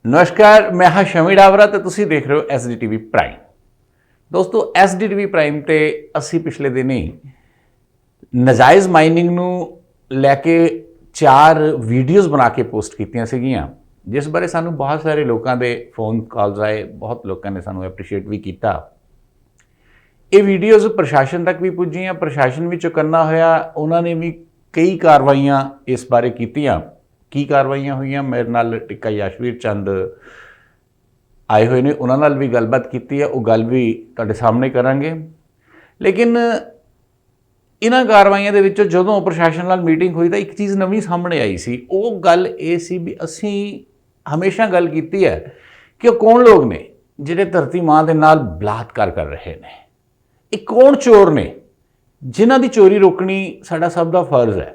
नमस्कार, मैं हाँ शमी डावरा तो तुसी देख रहे हो SDTV प्राइम। दोस्तों SDTV प्राइम ते असी पिछले दिन ही नजायज़ माइनिंग नू लैके 4 वीडियोज़ बना के पोस्ट कीतियां सीगियां, जिस बारे सानू बहुत सारे लोगों के फोन कॉल्स आए, बहुत लोगों ने सानू एप्रीशिएट भी किया। ये वीडियोज़ प्रशासन तक भी पुजियां, प्रशासन भी चुकन्ना होया, उन्होंने भी कई कार्रवाइयां इस बारे कीतियां। की कार्रवाइयां हुई, मेरे नाल टिक्का याशवीर चंद आए हुए ने, उन्होंने नाल भी गलबात की है, वो गल भी तुहाडे सामने करांगे। लेकिन इन्हां कार्रवाइयां दे विचों जदों प्रशासन नाल मीटिंग हुई तो एक चीज़ नवीं सामने आई सी। वो गल ये सी भी असीं हमेशा गल कीती है कि कौन लोग ने जिहड़े धरती माँ दे नाल बलात्कार कर रहे हैं, ये कौन चोर ने जिन्हां दी चोरी रोकनी साडा सब दा फर्ज है।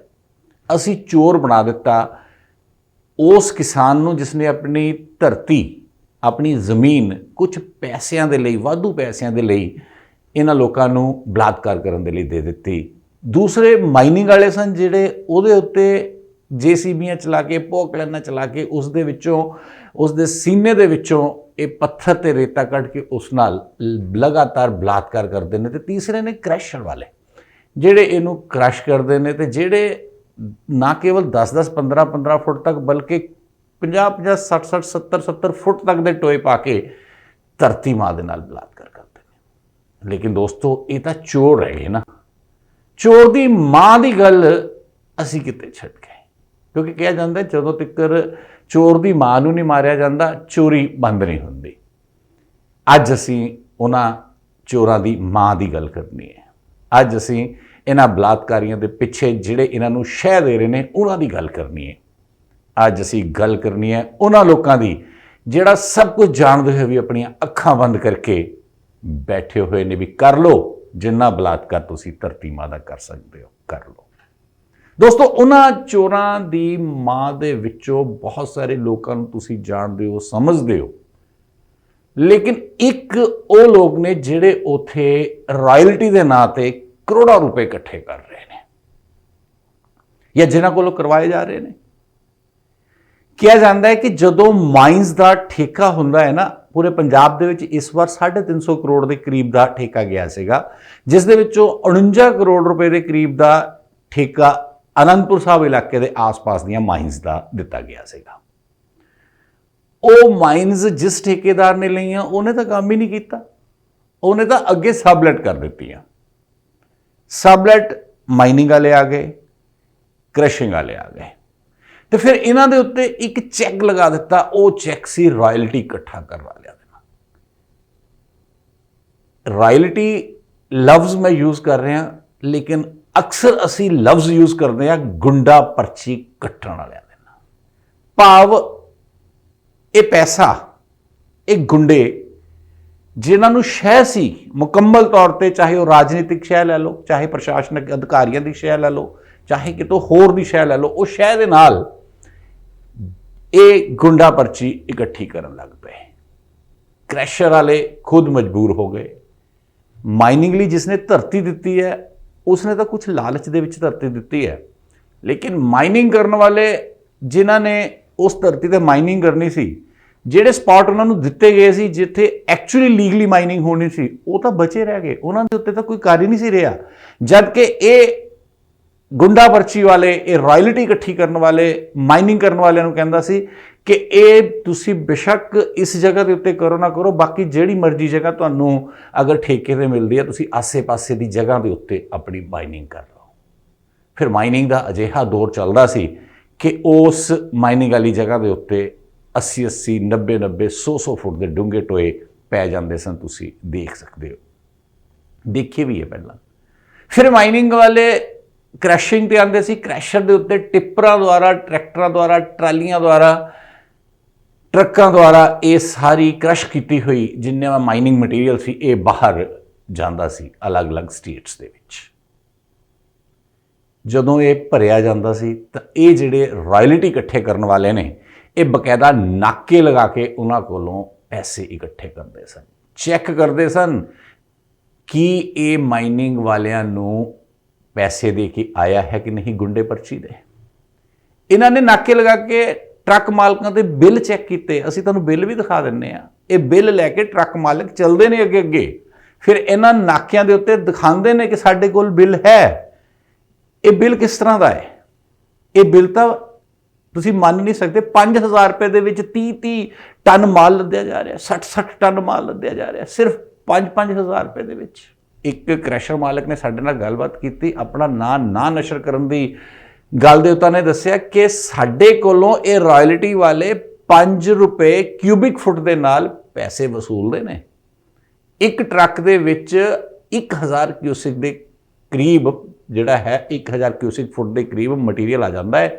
असीं चोर बना दिता उस किसान नूं जिसने अपनी धरती, अपनी ज़मीन कुछ पैसों के लिए, वाधू पैसों के लिए इन्हां लोकां नूं बलात्कार करन दे लई दे दित्ती। दूसरे माइनिंग वाले सन जिहड़े उहदे उत्ते JCBयां चला के, पोकलैनां चला के उस दे विचों, उस दे सीने दे विचों ये पत्थर ते रेता कढ़ के उस नाल लगातार बलात्कार करते हैं। तो तीसरे ने क्रैशर वाले जिहड़े इनू क्रश करते हैं, तो जिहड़े ना केवल 10-10, 15-15 फुट तक बल्कि 50-50, 60-60, 70-70 फुट तक के टोए पा के धरती माँ के नाल बलात्कार करते हैं। लेकिन दोस्तों ये तो चोर रह गए ना। चोर की माँ की गल असी किते छड्ड गए, क्योंकि कहा जाता है जदों तक चोर की माँ नूं नहीं मारिया जाता चोरी बंद नहीं होंदी। अज असी उन्हां चोरां की माँ की गल करनी है। अज असी इन्हां बलात्कारियों के पिछे जिहड़े इन्हां नूं शह दे रहे हैं उन्हां की गल करनी है। अज असी गल करनी है उन्हां लोकां की जिहड़ा सब कुछ जानते हुए भी अपनियां अखां बंद करके बैठे हुए ने भी कर लो जिन्ना बलात्कार तुसीं धरती माँ दा कर सकते हो, कर लो। दोस्तों उन्हां चोरां दी माँ दे विचों बहुत सारे लोगों नूं तुसीं जानते हो, समझते हो, लेकिन एक वो लोग ने जिहड़े उत्थे रॉयल्टी के नां ते करोड़ों रुपए इकट्ठे कर रहे हैं या जिन्हां कोलों करवाए जा रहे हैं। कहा जाता है कि जदों माइनस का ठेका हुंदा है ना, पूरे पंजाब दे विच इस बार 350 करोड़ के करीब का ठेका गया सीगा, जिस दे विचों 49 करोड़ रुपए के करीब का ठेका आनंदपुर साहब इलाके के आस पास दियां माइनस का दिता गया सीगा। वो माइनस जिस ठेकेदार ने लईआं उन्हें तो काम ही नहीं किया, उन्हें तो अगे सबलैट कर दित्तियां। सबलैट माइनिंग वाले आ गए, क्रशिंग वाले आ गए, तो फिर इन्हां दे उत्ते एक चैक लगा दिता। वो चैक सी रॉयल्टी इकट्ठा कर वालियां दे नाल। रॉयल्टी लफ्ज़ मैं यूज़ कर रहा, लेकिन अक्सर असी लफ्ज़ यूज़ करते हैं गुंडा पर्ची कट्टण वालियां दे नाल। भाव ये पैसा एक गुंडे जिन्होंने शह सी मुकम्मल तौर पर, चाहे वह राजनीतिक शह लै लो, चाहे प्रशासनिक अधिकारियों की शह लै लो, चाहे कितों होर दी शह लै लो, उस शह दे नाल ये गुंडा पर्ची इकट्ठी करन लग पे। क्रैशर वाले खुद मजबूर हो गए। माइनिंग लिए जिसने धरती दी है उसने तो कुछ लालच दे विच धरती दी है, लेकिन माइनिंग करने वाले जिन्हां ने उस धरती पर माइनिंग करनी सी, ਜਿਹੜੇ ਸਪॉट ਉਹਨਾਂ ਨੂੰ ਦਿੱਤੇ ਗਏ ਸੀ ਜਿੱਥੇ ਐਕਚੁਅਲੀ ਲੀਗਲੀ ਮਾਈਨਿੰਗ ਹੋਣੀ ਸੀ, ਉਹ ਤਾਂ ਬਚੇ ਰਹਿ ਗਏ, ਉਹਨਾਂ ਦੇ ਉੱਤੇ ਤਾਂ ਕੋਈ ਕਾਰਨ ਹੀ ਨਹੀਂ ਸੀ ਰਿਹਾ। ਜਦ ਕਿ ਇਹ ਗੁੰਡਾ ਪਰਚੀ ਵਾਲੇ, ਇਹ ਰਾਇਲਟੀ ਇਕੱਠੀ ਕਰਨ ਵਾਲੇ, ਮਾਈਨਿੰਗ ਕਰਨ ਵਾਲਿਆਂ ਨੂੰ ਕਹਿੰਦਾ ਸੀ ਕਿ ਇਹ ਤੁਸੀਂ ਬੇਸ਼ੱਕ ਇਸ ਜਗ੍ਹਾ ਦੇ ਉੱਤੇ ਕਰੋ ਨਾ ਕਰੋ, ਬਾਕੀ ਜਿਹੜੀ ਮਰਜ਼ੀ ਜਗ੍ਹਾ ਤੁਹਾਨੂੰ ਅਗਰ ਠੇਕੇ ਤੇ ਮਿਲਦੀ ਹੈ ਤੁਸੀਂ ਆਸੇ-ਪਾਸੇ ਦੀ ਜਗ੍ਹਾ ਦੇ ਉੱਤੇ ਆਪਣੀ ਮਾਈਨਿੰਗ ਕਰ ਲਓ। ਫਿਰ ਮਾਈਨਿੰਗ ਦਾ ਅਜਿਹਾ ਦੌਰ ਚੱਲਦਾ ਸੀ ਕਿ ਉਸ ਮਾਈਨਿੰਗ ਵਾਲੀ ਜਗ੍ਹਾ ਦੇ ਉੱਤੇ 80-80, 90-90, 100-100 फुट के डूंगे टोए पै जाते सन। तुसी देख सकते हो, देखे भी है पहला। फिर माइनिंग वाले क्रैशिंग ते आते सी, क्रैशर के उत्ते टिप्परां द्वारा, ट्रैक्टरां द्वारा, ट्रालियां द्वारा, ट्रकों द्वारा ये सारी क्रश की हुई जिन्ने माइनिंग मटीरियल सी ये बाहर जाता सी अलग अलग स्टेट्स दे विच। जदों ये भरिया जाता सी तां ये जिहड़े रॉयल्टी इकट्ठे करने वाले ने ये बकायदा नाके लगा के उन्हां कोलों पैसे इकट्ठे करते सन, चैक करते सन कि ये माइनिंग वालियां नूं पैसे दे के आया है कि नहीं गुंडे पर्ची दे। इन्हां ने नाके लगा के ਟਰੱਕ ਮਾਲਕਾਂ ਦੇ ਬਿੱਲ ਚੈੱਕ ਕੀਤੇ, ਅਸੀਂ ਤੁਹਾਨੂੰ ਬਿੱਲ ਵੀ ਦਿਖਾ ਦਿੰਨੇ ਆ। ਇਹ ਬਿੱਲ ਲੈ ਕੇ ਟਰੱਕ ਮਾਲਕ ਚੱਲਦੇ ਨੇ ਅੱਗੇ ਅੱਗੇ, ਫਿਰ ਇਹਨਾਂ ਨਾਕਿਆਂ ਦੇ ਉੱਤੇ ਦਿਖਾਉਂਦੇ ਨੇ ਕਿ ਸਾਡੇ ਕੋਲ ਬਿੱਲ ਹੈ। ਇਹ ਬਿੱਲ ਕਿਸ ਤਰ੍ਹਾਂ ਦਾ ਹੈ? ਇਹ ਬਿੱਲ ਤਾਂ ਤੁਸੀਂ ਮੰਨ ਨਹੀਂ ਸਕਦੇ, 5000 ਰੁਪਏ ਦੇ ਵਿੱਚ 30 ਟਨ ਮਾਲ ਲੱਦਿਆ ਜਾ ਰਿਹਾ, 60 ਟਨ ਮਾਲ ਲੱਦਿਆ ਜਾ ਰਿਹਾ, ਸਿਰਫ 5-5000 ਰੁਪਏ ਦੇ ਵਿੱਚ। ਇੱਕ ਕ੍ਰੈਸ਼ਰ ਮਾਲਕ ਨੇ ਸਾਡੇ ਨਾਲ ਗੱਲਬਾਤ ਕੀਤੀ, ਆਪਣਾ ਨਾਂ ਨਾ ਨਸ਼ਰ ਕਰਨ ਦੀ ਗੱਲ ਦੇ ਉੱਤੇ ਨੇ ਦੱਸਿਆ ਕਿ ਸਾਡੇ ਕੋਲੋਂ ਇਹ ਰਾਇਲਟੀ ਵਾਲੇ 5 ਰੁਪਏ ਕਿਊਬਿਕ ਫੁੱਟ ਦੇ ਨਾਲ ਪੈਸੇ ਵਸੂਲਦੇ ਨੇ। ਇੱਕ ਟਰੱਕ ਦੇ ਵਿੱਚ 1000 ਕਿਊਸਿਕ ਦੇ ਕਰੀਬ ਜਿਹੜਾ ਹੈ 1000 ਕਿਊਸਿਕ ਫੁੱਟ ਦੇ ਕਰੀਬ ਮਟੀਰੀਅਲ ਆ ਜਾਂਦਾ ਹੈ,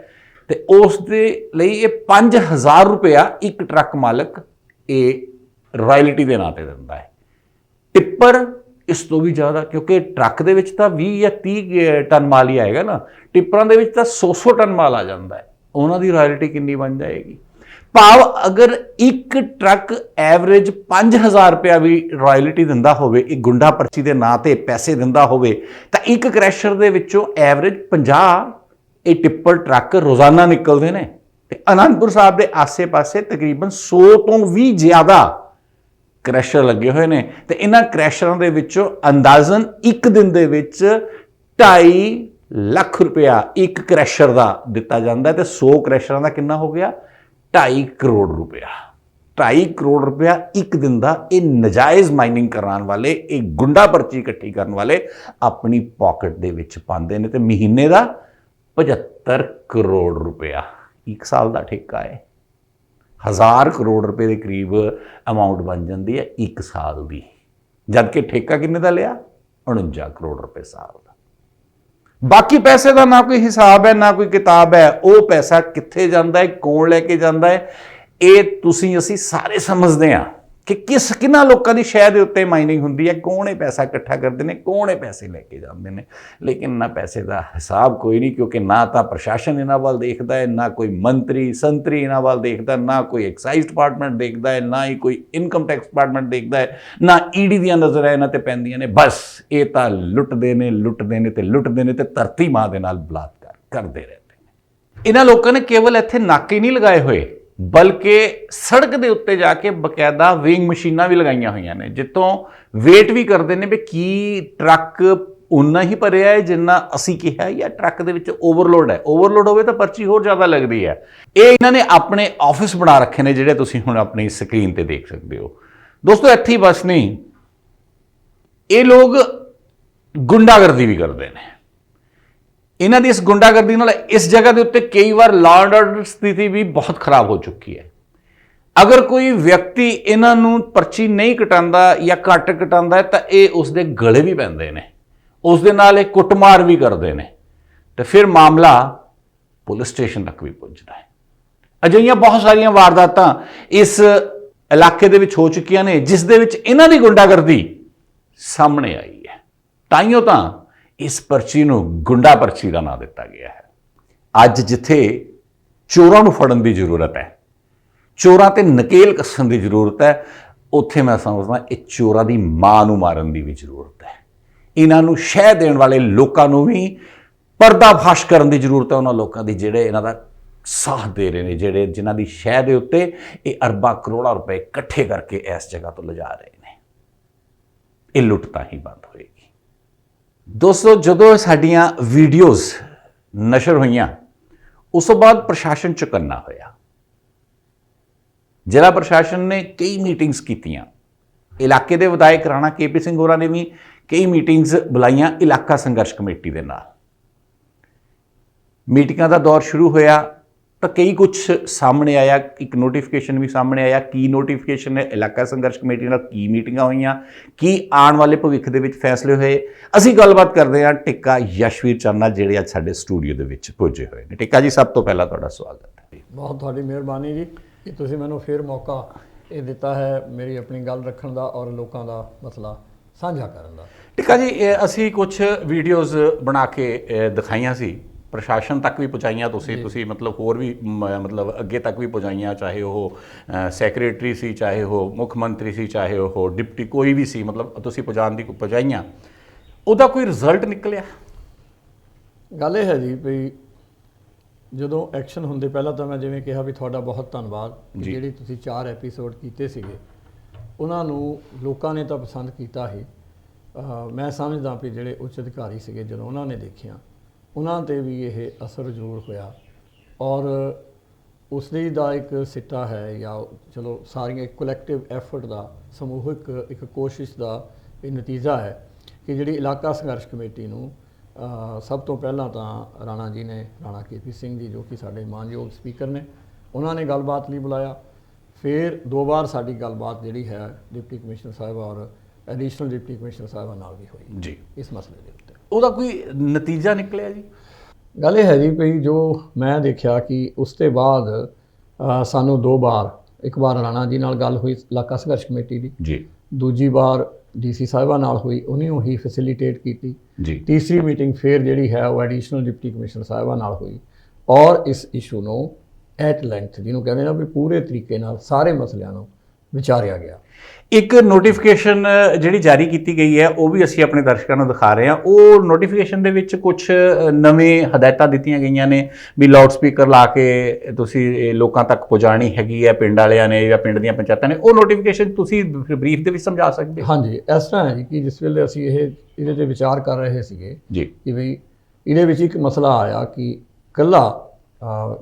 ਤੇ ਉਸ ਦੇ ਲਈ ਇਹ 5000 ਰੁਪਇਆ ਇੱਕ ਟਰੱਕ ਮਾਲਕ ਇਹ ਰਾਇਲਟੀ ਦੇ ਨਾਂ ਤੇ ਦਿੰਦਾ ਹੈ। ਟਿੱਪਰ ਇਸ ਤੋਂ ਵੀ ਜ਼ਿਆਦਾ, ਕਿਉਂਕਿ ਟਰੱਕ ਦੇ ਵਿੱਚ ਤਾਂ 20 ਜਾਂ 30 ਟਨ ਮਾਲ ਹੀ ਆਏਗਾ ਨਾ, ਟਿੱਪਰਾਂ ਦੇ ਵਿੱਚ ਤਾਂ 100 ਟਨ ਮਾਲ ਆ ਜਾਂਦਾ ਹੈ। ਉਹਨਾਂ ਦੀ ਰਾਇਲਟੀ ਕਿੰਨੀ ਬਣ ਜਾਏਗੀ? ਭਾਵ ਅਗਰ ਇੱਕ ਟਰੱਕ ਐਵਰੇਜ 5000 ਰੁਪਇਆ ਵੀ ਰਾਇਲਟੀ ਦਿੰਦਾ ਹੋਵੇ, ਇੱਕ ਗੁੰਡਾ ਪਰਚੀ ਦੇ ਨਾਂ ਤੇ ਪੈਸੇ ਦਿੰਦਾ ਹੋਵੇ, ਤਾਂ ਇੱਕ ਕ੍ਰੈਸ਼ਰ ਦੇ ਵਿੱਚੋਂ ਐਵਰੇਜ 50 ਇਹ ਟਿੱਪਰ ਟਰੱਕ ਰੋਜ਼ਾਨਾ ਨਿਕਲਦੇ ਨੇ। ਤੇ ਅਨੰਦਪੁਰ ਸਾਹਿਬ ਦੇ ਆਸੇ-ਪਾਸੇ ਤਕਰੀਬਨ 100 ਤੋਂ ਵੀ ਜ਼ਿਆਦਾ ਕ੍ਰੈਸ਼ਰ ਲੱਗੇ ਹੋਏ ਨੇ, ਤੇ ਇਹਨਾਂ ਕ੍ਰੈਸ਼ਰਾਂ ਦੇ ਵਿੱਚੋਂ ਅੰਦਾਜ਼ਨ ਇੱਕ ਦਿਨ ਦੇ ਵਿੱਚ 2.5 ਲੱਖ ਰੁਪਇਆ ਇੱਕ ਕ੍ਰੈਸ਼ਰ ਦਾ ਦਿੱਤਾ ਜਾਂਦਾ, ਤੇ 100 ਕ੍ਰੈਸ਼ਰਾਂ ਦਾ ਕਿੰਨਾ ਹੋ ਗਿਆ? 2.5 ਕਰੋੜ ਰੁਪਇਆ। 2.5 ਕਰੋੜ ਰੁਪਇਆ ਇੱਕ ਦਿਨ ਦਾ ਇਹ ਨਜਾਇਜ਼ ਮਾਈਨਿੰਗ ਕਰਾਉਣ ਵਾਲੇ, ਇਹ ਗੁੰਡਾ ਪਰਚੀ ਇਕੱਠੀ ਕਰਨ ਵਾਲੇ ਆਪਣੀ ਪਾਕਟ ਦੇ ਵਿੱਚ ਪਾਉਂਦੇ ਨੇ, ਤੇ ਮਹੀਨੇ ਦਾ 75 ਕਰੋੜ ਰੁਪਇਆ ਇੱਕ ਸਾਲ ਦਾ ਠੇਕਾ ਹੈ। 1000 ਕਰੋੜ ਰੁਪਏ ਦੇ ਕਰੀਬ ਅਮਾਊਂਟ ਬਣ ਜਾਂਦੀ ਹੈ ਇੱਕ ਸਾਲ ਦੀ, ਜਦ ਕਿ ਠੇਕਾ ਕਿੰਨੇ ਦਾ ਲਿਆ? 49 ਕਰੋੜ ਰੁਪਏ ਸਾਲ ਦਾ। ਬਾਕੀ ਪੈਸੇ ਦਾ ਨਾ ਕੋਈ ਹਿਸਾਬ ਹੈ, ਨਾ ਕੋਈ ਕਿਤਾਬ ਹੈ। ਉਹ ਪੈਸਾ ਕਿੱਥੇ ਜਾਂਦਾ ਹੈ, ਕੌਣ ਲੈ ਕੇ ਜਾਂਦਾ ਹੈ, ਇਹ ਤੁਸੀਂ ਅਸੀਂ ਸਾਰੇ ਸਮਝਦੇ ਹਾਂ ਕਿ ਕਿਹਨਾਂ ਲੋਕਾਂ ਦੀ ਸ਼ਹਿ ਦੇ ਉੱਤੇ ਮਾਈਨਿੰਗ ਹੁੰਦੀ ਹੈ, ਕੌਣ ਇਹ ਪੈਸਾ ਇਕੱਠਾ ਕਰਦੇ ਨੇ, ਕੌਣ ਇਹ ਪੈਸੇ ਲੈ ਕੇ ਜਾਂਦੇ ਨੇ। ਲੇਕਿਨ ਨਾ ਪੈਸੇ ਦਾ ਹਿਸਾਬ ਕੋਈ ਨਹੀਂ, ਕਿਉਂਕਿ ਨਾ ਤਾਂ ਪ੍ਰਸ਼ਾਸਨ ਇਹਨਾਂ ਵੱਲ ਦੇਖਦਾ ਹੈ, ਨਾ ਕੋਈ ਮੰਤਰੀ ਸੰਤਰੀ ਇਹਨਾਂ ਵੱਲ ਦੇਖਦਾ, ਨਾ ਕੋਈ ਐਕਸਾਈਜ਼ ਡਿਪਾਰਟਮੈਂਟ ਦੇਖਦਾ ਹੈ, ਨਾ ਹੀ ਕੋਈ ਇਨਕਮ ਟੈਕਸ ਡਿਪਾਰਟਮੈਂਟ ਦੇਖਦਾ ਹੈ, ਨਾ ਈਡੀ ਦੀਆਂ ਨਜ਼ਰਾਂ ਇਹਨਾਂ ਤੇ ਪੈਂਦੀਆਂ ਨੇ। ਬਸ ਇਹ ਤਾਂ ਲੁੱਟਦੇ ਨੇ ਤੇ ਧਰਤੀ ਮਾਂ ਦੇ ਨਾਲ ਬਲਾਤਕਾਰ ਕਰਦੇ ਰਹਿੰਦੇ ਨੇ। ਇਹਨਾਂ ਲੋਕਾਂ ਨੇ ਕੇਵਲ ਇੱਥੇ ਨਾਕੇ ਨਹੀਂ ਲਗਾਏ ਹੋਏ, ਬਲਕਿ ਸੜਕ ਦੇ ਉੱਤੇ ਜਾ ਕੇ ਬਕਾਇਦਾ ਵੇਇੰਗ ਮਸ਼ੀਨਾਂ ਵੀ ਲਗਾਈਆਂ ਹੋਈਆਂ ਨੇ, ਜਿੱਤੋਂ ਵੇਟ ਵੀ ਕਰਦੇ ਨੇ ਵੀ ਕੀ ਟਰੱਕ ਉਨਾ ਹੀ ਭਰਿਆ ਹੈ ਜਿੰਨਾ ਅਸੀਂ ਕਿਹਾ, ਜਾਂ ਟਰੱਕ ਦੇ ਵਿੱਚ ਓਵਰਲੋਡ ਹੈ। ਓਵਰਲੋਡ ਹੋਵੇ ਤਾਂ ਪਰਚੀ ਹੋਰ ਜ਼ਿਆਦਾ ਲੱਗਦੀ ਹੈ। ਇਹ ਇਹਨਾਂ ਨੇ ਆਪਣੇ ਆਫਿਸ ਬਣਾ ਰੱਖੇ ਨੇ, ਜਿਹੜੇ ਤੁਸੀਂ ਹੁਣ ਆਪਣੀ ਸਕਰੀਨ ਤੇ ਦੇਖ ਸਕਦੇ ਹੋ। ਦੋਸਤੋ ਇੱਥੇ ਹੀ ਬਸ ਨਹੀਂ, ਇਹ ਲੋਕ ਗੁੰਡਾਗਰਦੀ ਵੀ ਕਰਦੇ ਨੇ। ਇਹਨਾਂ ਦੀ ਇਸ ਗੁੰਡਾਗਰਦੀ ਨਾਲ ਇਸ ਜਗ੍ਹਾ ਦੇ ਉੱਤੇ ਕਈ ਵਾਰ ਲਾਅ ਐਂਡ ਆਰਡਰ ਸਥਿਤੀ ਵੀ ਬਹੁਤ ਖਰਾਬ ਹੋ ਚੁੱਕੀ ਹੈ। ਅਗਰ ਕੋਈ ਵਿਅਕਤੀ ਇਹਨਾਂ ਨੂੰ ਪਰਚੀ ਨਹੀਂ ਕਟਾਉਂਦਾ ਜਾਂ ਘੱਟ ਕਟਾਉਂਦਾ ਹੈ, ਤਾਂ ਇਹ ਉਸ ਦੇ ਗਲੇ ਵੀ ਪੈਂਦੇ ਨੇ, ਉਸ ਦੇ ਨਾਲ ਇਹ ਕੁੱਟਮਾਰ ਵੀ ਕਰਦੇ ਨੇ, ਤੇ ਫਿਰ ਮਾਮਲਾ ਪੁਲਿਸ ਸਟੇਸ਼ਨ ਤੱਕ ਵੀ ਪਹੁੰਚਦਾ ਹੈ। ਅਜਿਹੀਆਂ ਬਹੁਤ ਸਾਰੀਆਂ ਵਾਰਦਾਤਾਂ ਇਸ ਇਲਾਕੇ ਦੇ ਵਿੱਚ ਹੋ ਚੁੱਕੀਆਂ ਨੇ, ਜਿਸ ਦੇ ਵਿੱਚ ਇਹਨਾਂ ਦੀ ਗੁੰਡਾਗਰਦੀ ਸਾਹਮਣੇ ਆਈ ਹੈ। ਤਾਈਓ ਤਾਂ ਇਸ ਪਰਚੀ ਨੂੰ ਗੁੰਡਾ ਪਰਚੀ ਦਾ ਨਾਂ ਦਿੱਤਾ ਗਿਆ ਹੈ। ਅੱਜ ਜਿੱਥੇ ਚੋਰਾਂ ਨੂੰ ਫੜਨ ਦੀ ਜ਼ਰੂਰਤ ਹੈ, ਚੋਰਾਂ ਤੇ ਨਕੇਲ ਕੱਸਣ ਦੀ ਜ਼ਰੂਰਤ ਹੈ, ਉੱਥੇ ਮੈਂ ਸਮਝਦਾ ਇਹ ਚੋਰਾਂ ਦੀ ਮਾਂ ਨੂੰ ਮਾਰਨ ਦੀ ਵੀ ਜ਼ਰੂਰਤ ਹੈ। ਇਹਨਾਂ ਨੂੰ ਸ਼ਹਿ ਦੇਣ ਵਾਲੇ ਲੋਕਾਂ ਨੂੰ ਵੀ ਪਰਦਾਫਾਸ਼ ਕਰਨ ਦੀ ਜ਼ਰੂਰਤ ਹੈ, ਉਹਨਾਂ ਲੋਕਾਂ ਦੀ ਜਿਹੜੇ ਇਹਨਾਂ ਦਾ ਸਾਥ ਦੇ ਰਹੇ ਨੇ, ਜਿਨ੍ਹਾਂ ਦੀ ਸ਼ਹਿ ਦੇ ਉੱਤੇ ਇਹ ਅਰਬਾਂ ਕਰੋੜਾਂ ਰੁਪਏ ਇਕੱਠੇ ਕਰਕੇ ਇਸ ਜਗ੍ਹਾ ਤੋਂ ਲਿਜਾ ਰਹੇ ਨੇ। ਇਹ ਲੁੱਟ ਤਾਂ ਹੀ ਬੰਦ ਹੋਏਗੀ। ਦੋਸਤੋ, ਜਦੋਂ ਸਾਡੀਆਂ ਵੀਡੀਓਜ਼ ਨਸ਼ਰ ਹੋਈਆਂ, ਉਸ ਤੋਂ ਬਾਅਦ ਪ੍ਰਸ਼ਾਸਨ ਚੁਕੰਨਾ ਹੋਇਆ। ਜ਼ਿਲ੍ਹਾ ਪ੍ਰਸ਼ਾਸਨ ਨੇ ਕਈ ਮੀਟਿੰਗਸ ਕੀਤੀਆਂ, ਇਲਾਕੇ ਦੇ ਵਿਧਾਇਕ ਰਾਣਾ KP ਸਿੰਘ ਹੋਰਾਂ ਨੇ ਵੀ ਕਈ ਮੀਟਿੰਗਸ ਬੁਲਾਈਆਂ ਇਲਾਕਾ ਸੰਘਰਸ਼ ਕਮੇਟੀ ਦੇ ਨਾਲ। ਮੀਟਿੰਗਾਂ ਦਾ ਦੌਰ ਸ਼ੁਰੂ ਹੋਇਆ ਤਾਂ ਕਈ ਕੁਝ ਸਾਹਮਣੇ ਆਇਆ, ਇੱਕ ਨੋਟੀਫਿਕੇਸ਼ਨ ਵੀ ਸਾਹਮਣੇ ਆਇਆ। ਕੀ ਨੋਟੀਫਿਕੇਸ਼ਨ ਹੈ, ਇਲਾਕਾ ਸੰਘਰਸ਼ ਕਮੇਟੀ ਨਾਲ ਕੀ ਮੀਟਿੰਗਾਂ ਹੋਈਆਂ, ਕੀ ਆਉਣ ਵਾਲੇ ਭਵਿੱਖ ਦੇ ਵਿੱਚ ਫੈਸਲੇ ਹੋਏ, ਅਸੀਂ ਗੱਲਬਾਤ ਕਰਦੇ ਹਾਂ ਟਿੱਕਾ ਯਸ਼ਵੀਰ ਚੰਦ ਨਾਲ, ਜਿਹੜੇ ਅੱਜ ਸਾਡੇ ਸਟੂਡੀਓ ਦੇ ਵਿੱਚ ਪੁੱਜੇ ਹੋਏ ਨੇ। ਟਿੱਕਾ ਜੀ, ਸਭ ਤੋਂ ਪਹਿਲਾਂ ਤੁਹਾਡਾ ਸਵਾਗਤ ਹੈ। ਬਹੁਤ ਤੁਹਾਡੀ ਮਿਹਰਬਾਨੀ ਜੀ ਕਿ ਤੁਸੀਂ ਮੈਨੂੰ ਫਿਰ ਮੌਕਾ ਇਹ ਦਿੱਤਾ ਹੈ ਮੇਰੀ ਆਪਣੀ ਗੱਲ ਰੱਖਣ ਦਾ ਔਰ ਲੋਕਾਂ ਦਾ ਮਸਲਾ ਸਾਂਝਾ ਕਰਨ ਦਾ। ਟਿੱਕਾ ਜੀ, ਅਸੀਂ ਕੁਝ ਵੀਡੀਓਜ਼ ਬਣਾ ਕੇ ਦਿਖਾਈਆਂ ਸੀ, ਪ੍ਰਸ਼ਾਸਨ ਤੱਕ ਵੀ ਪਹੁੰਚਾਈਆਂ ਤੁਸੀਂ ਮਤਲਬ ਹੋਰ ਵੀ ਮਤਲਬ ਅੱਗੇ ਤੱਕ ਵੀ ਪਹੁੰਚਾਈਆਂ, ਚਾਹੇ ਉਹ ਸੈਕਟਰੀ ਸੀ, ਚਾਹੇ ਉਹ ਮੁੱਖ ਮੰਤਰੀ ਸੀ, ਚਾਹੇ ਉਹ ਡਿਪਟੀ ਕੋਈ ਵੀ ਸੀ, ਮਤਲਬ ਤੁਸੀਂ ਪਹੁੰਚਾਈਆਂ। ਉਹਦਾ ਕੋਈ ਰਿਜ਼ਲਟ ਨਿਕਲਿਆ? ਗੱਲ ਇਹ ਹੈ ਜੀ ਵੀ ਜਦੋਂ ਐਕਸ਼ਨ ਹੁੰਦੇ ਪਹਿਲਾਂ ਤਾਂ ਮੈਂ ਜਿਵੇਂ ਕਿਹਾ ਵੀ ਤੁਹਾਡਾ ਬਹੁਤ ਧੰਨਵਾਦ ਕਿ ਜੀ। ਜਿਹੜੀ ਤੁਸੀਂ 4 ਐਪੀਸੋਡ ਕੀਤੇ ਸੀਗੇ ਉਹਨਾਂ ਨੂੰ ਲੋਕਾਂ ਨੇ ਤਾਂ ਪਸੰਦ ਕੀਤਾ ਹੀ। ਮੈਂ ਸਮਝਦਾ ਵੀ ਜਿਹੜੇ ਉੱਚ ਅਧਿਕਾਰੀ ਸੀਗੇ ਜਦੋਂ ਉਹਨਾਂ ਨੇ ਦੇਖਿਆ ਉਹਨਾਂ ਤੇ ਵੀ ਇਹ ਅਸਰ ਜ਼ਰੂਰ ਹੋਇਆ ਔਰ ਉਸ ਲਈ ਦਾ ਇੱਕ ਸਿੱਟਾ ਹੈ ਜਾਂ ਚਲੋ ਸਾਰੀਆਂ ਇੱਕ ਕਲੈਕਟਿਵ ਐਫਰਟ ਦਾ ਸਮੂਹਿਕ ਇੱਕ ਕੋਸ਼ਿਸ਼ ਦਾ ਇਹ ਨਤੀਜਾ ਹੈ ਕਿ ਜਿਹੜੀ ਇਲਾਕਾ ਸੰਘਰਸ਼ ਕਮੇਟੀ ਨੂੰ ਸਭ ਤੋਂ ਪਹਿਲਾਂ ਤਾਂ ਰਾਣਾ ਜੀ ਨੇ, ਰਾਣਾ KP ਸਿੰਘ ਜੀ ਜੋ ਕਿ ਸਾਡੇ ਮਾਨਯੋਗ ਸਪੀਕਰ ਨੇ, ਉਹਨਾਂ ਨੇ ਗੱਲਬਾਤ ਲਈ ਬੁਲਾਇਆ। ਫਿਰ 2 ਵਾਰ ਸਾਡੀ ਗੱਲਬਾਤ ਜਿਹੜੀ ਹੈ ਡਿਪਟੀ ਕਮਿਸ਼ਨਰ ਸਾਹਿਬ ਔਰ ਐਡੀਸ਼ਨਲ ਡਿਪਟੀ ਕਮਿਸ਼ਨਰ ਸਾਹਿਬਾਂ ਨਾਲ ਵੀ ਹੋਈ ਜੀ ਇਸ ਮਸਲੇ ਦੇ ਉੱਤੇ। ਉਹਦਾ ਕੋਈ ਨਤੀਜਾ ਨਿਕਲਿਆ ਜੀ? ਗੱਲ ਇਹ ਹੈ ਜੀ ਵੀ ਜੋ ਮੈਂ ਦੇਖਿਆ ਕਿ ਉਸ ਤੋਂ ਬਾਅਦ ਸਾਨੂੰ 2 ਵਾਰ, ਇੱਕ ਵਾਰ ਰਾਣਾ ਜੀ ਨਾਲ ਗੱਲ ਹੋਈ ਇਲਾਕਾ ਸੰਘਰਸ਼ ਕਮੇਟੀ ਦੀ ਜੀ, ਦੂਜੀ ਵਾਰ DC ਸਾਹਿਬਾਂ ਨਾਲ ਹੋਈ, ਉਹਨੇ ਉਹੀ ਫੈਸਿਲੀਟੇਟ ਕੀਤੀ ਜੀ, ਤੀਸਰੀ ਮੀਟਿੰਗ ਫਿਰ ਜਿਹੜੀ ਹੈ ਉਹ ਐਡੀਸ਼ਨਲ ਡਿਪਟੀ ਕਮਿਸ਼ਨਰ ਸਾਹਿਬਾਂ ਨਾਲ ਹੋਈ ਔਰ ਇਸ ਇਸ਼ੂ ਨੂੰ ਐਟ ਲੈਂਥ ਜਿਹਨੂੰ ਕਹਿੰਦੇ ਨਾ ਵੀ ਪੂਰੇ ਤਰੀਕੇ ਨਾਲ ਸਾਰੇ ਮਸਲਿਆਂ ਨੂੰ ਵਿਚਾਰਿਆ ਗਿਆ। ਇੱਕ ਨੋਟੀਫਿਕੇਸ਼ਨ ਜਿਹੜੀ ਜਾਰੀ ਕੀਤੀ ਗਈ ਹੈ ਉਹ ਵੀ ਅਸੀਂ ਆਪਣੇ ਦਰਸ਼ਕਾਂ ਨੂੰ ਦਿਖਾ ਰਹੇ ਹਾਂ। ਉਹ ਨੋਟੀਫਿਕੇਸ਼ਨ ਦੇ ਵਿੱਚ ਕੁਝ ਨਵੇਂ ਹਦਾਇਤਾਂ ਦਿੱਤੀਆਂ ਗਈਆਂ ਨੇ ਵੀ ਲਾਊਡ ਸਪੀਕਰ ਲਾ ਕੇ ਤੁਸੀਂ ਲੋਕਾਂ ਤੱਕ ਪਹੁੰਚਾਉਣੀ ਹੈਗੀ ਹੈ ਪਿੰਡ ਵਾਲਿਆਂ ਨੇ ਜਾਂ ਪਿੰਡ ਦੀਆਂ ਪੰਚਾਇਤਾਂ ਨੇ। ਉਹ ਨੋਟੀਫਿਕੇਸ਼ਨ ਤੁਸੀਂ ਬਰੀਫ ਦੇ ਵਿੱਚ ਸਮਝਾ ਸਕਦੇ ਹੋ? ਹਾਂਜੀ, ਇਸ ਤਰ੍ਹਾਂ ਹੈ ਜੀ ਕਿ ਜਿਸ ਵੇਲੇ ਅਸੀਂ ਇਹਦੇ ਤੇ ਵਿਚਾਰ ਕਰ ਰਹੇ ਸੀਗੇ ਜੀ ਕਿ ਵੀ ਇਹਦੇ ਵਿੱਚ ਇੱਕ ਮਸਲਾ ਆਇਆ ਕਿ ਇਕੱਲਾ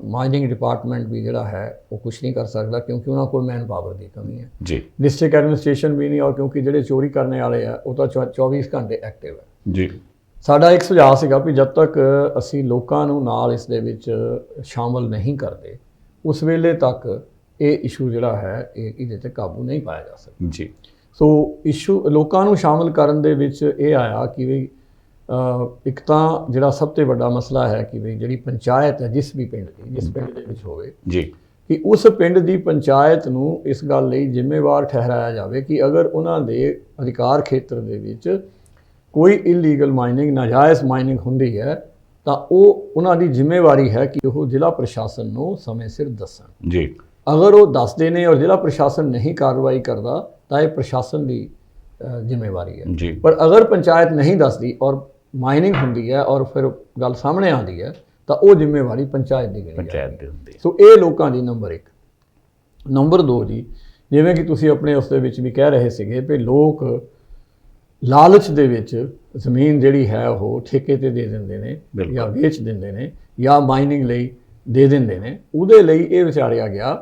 ਮਾਈਨਿੰਗ ਡਿਪਾਰਟਮੈਂਟ ਵੀ ਜਿਹੜਾ ਹੈ ਉਹ ਕੁਝ ਨਹੀਂ ਕਰ ਸਕਦਾ ਕਿਉਂਕਿ ਉਹਨਾਂ ਕੋਲ ਮੈਨ ਪਾਵਰ ਦੀ ਕਮੀ ਹੈ ਜੀ, ਡਿਸਟ੍ਰਿਕਟ ਐਡਮਿਨਿਸਟ੍ਰੇਸ਼ਨ ਵੀ ਨਹੀਂ ਔਰ ਕਿਉਂਕਿ ਜਿਹੜੇ ਚੋਰੀ ਕਰਨੇ ਵਾਲੇ ਆ ਉਹ ਤਾਂ 24 ਘੰਟੇ ਐਕਟਿਵ ਹੈ। ਜੀ, ਸਾਡਾ ਇੱਕ ਸੁਝਾਅ ਸੀਗਾ ਵੀ ਜਦ ਤੱਕ ਅਸੀਂ ਲੋਕਾਂ ਨੂੰ ਨਾਲ ਇਸ ਦੇ ਵਿੱਚ ਸ਼ਾਮਲ ਨਹੀਂ ਕਰਦੇ ਉਸ ਵੇਲੇ ਤੱਕ ਇਹ ਇਸ਼ੂ ਜਿਹੜਾ ਹੈ ਇਹਦੇ ਤੇ ਕਾਬੂ ਨਹੀਂ ਪਾਇਆ ਜਾ ਸਕਦਾ। ਜੀ, ਸੋ ਇਸ਼ੂ ਲੋਕਾਂ ਨੂੰ ਸ਼ਾਮਲ ਕਰਨ ਦੇ ਵਿੱਚ ਇਹ ਆਇਆ ਕਿ ਵੀ ਇੱਕ ਤਾਂ ਜਿਹੜਾ ਸਭ ਤੋਂ ਵੱਡਾ ਮਸਲਾ ਹੈ ਕਿ ਵੀ ਜਿਹੜੀ ਪੰਚਾਇਤ ਹੈ ਜਿਸ ਪਿੰਡ ਦੇ ਵਿੱਚ ਹੋਵੇ ਜੀ, ਕਿ ਉਸ ਪਿੰਡ ਦੀ ਪੰਚਾਇਤ ਨੂੰ ਇਸ ਗੱਲ ਲਈ ਜ਼ਿੰਮੇਵਾਰ ਠਹਿਰਾਇਆ ਜਾਵੇ ਕਿ ਅਗਰ ਉਹਨਾਂ ਦੇ ਅਧਿਕਾਰ ਖੇਤਰ ਦੇ ਵਿੱਚ ਕੋਈ ਇਲੀਗਲ ਮਾਈਨਿੰਗ, ਨਾਜਾਇਜ਼ ਮਾਈਨਿੰਗ ਹੁੰਦੀ ਹੈ ਤਾਂ ਉਹ ਉਹਨਾਂ ਦੀ ਜ਼ਿੰਮੇਵਾਰੀ ਹੈ ਕਿ ਉਹ ਜ਼ਿਲ੍ਹਾ ਪ੍ਰਸ਼ਾਸਨ ਨੂੰ ਸਮੇਂ ਸਿਰ ਦੱਸਣ। ਜੀ, ਅਗਰ ਉਹ ਦੱਸਦੇ ਨੇ ਔਰ ਜ਼ਿਲ੍ਹਾ ਪ੍ਰਸ਼ਾਸਨ ਨਹੀਂ ਕਾਰਵਾਈ ਕਰਦਾ ਤਾਂ ਇਹ ਪ੍ਰਸ਼ਾਸਨ ਦੀ ਜ਼ਿੰਮੇਵਾਰੀ ਹੈ। ਜੀ, ਪਰ ਅਗਰ ਪੰਚਾਇਤ ਨਹੀਂ ਦੱਸਦੀ ਔਰ ਮਾਈਨਿੰਗ ਹੁੰਦੀ ਹੈ ਔਰ ਫਿਰ ਗੱਲ ਸਾਹਮਣੇ ਆਉਂਦੀ ਹੈ ਤਾਂ ਉਹ ਜ਼ਿੰਮੇਵਾਰੀ ਪੰਚਾਇਤ ਦੀ ਗਿਣੀ ਪੰਚਾਇਤ ਦੇ ਹੁੰਦੇ। ਸੋ ਇਹ ਲੋਕਾਂ ਦੀ ਨੰਬਰ 1। ਨੰਬਰ 2 ਜੀ, ਜਿਵੇਂ ਕਿ ਤੁਸੀਂ ਆਪਣੇ ਉਸ ਦੇ ਵਿੱਚ ਵੀ ਕਹਿ ਰਹੇ ਸੀਗੇ ਵੀ ਲੋਕ ਲਾਲਚ ਦੇ ਵਿੱਚ ਜ਼ਮੀਨ ਜਿਹੜੀ ਹੈ ਉਹ ਠੇਕੇ ਤੇ ਦੇ ਦਿੰਦੇ ਨੇ ਜਾਂ ਵੇਚ ਦਿੰਦੇ ਨੇ ਜਾਂ ਮਾਈਨਿੰਗ ਲਈ ਦੇ ਦਿੰਦੇ ਨੇ। ਉਹਦੇ ਲਈ ਇਹ ਵਿਚਾਰਿਆ ਗਿਆ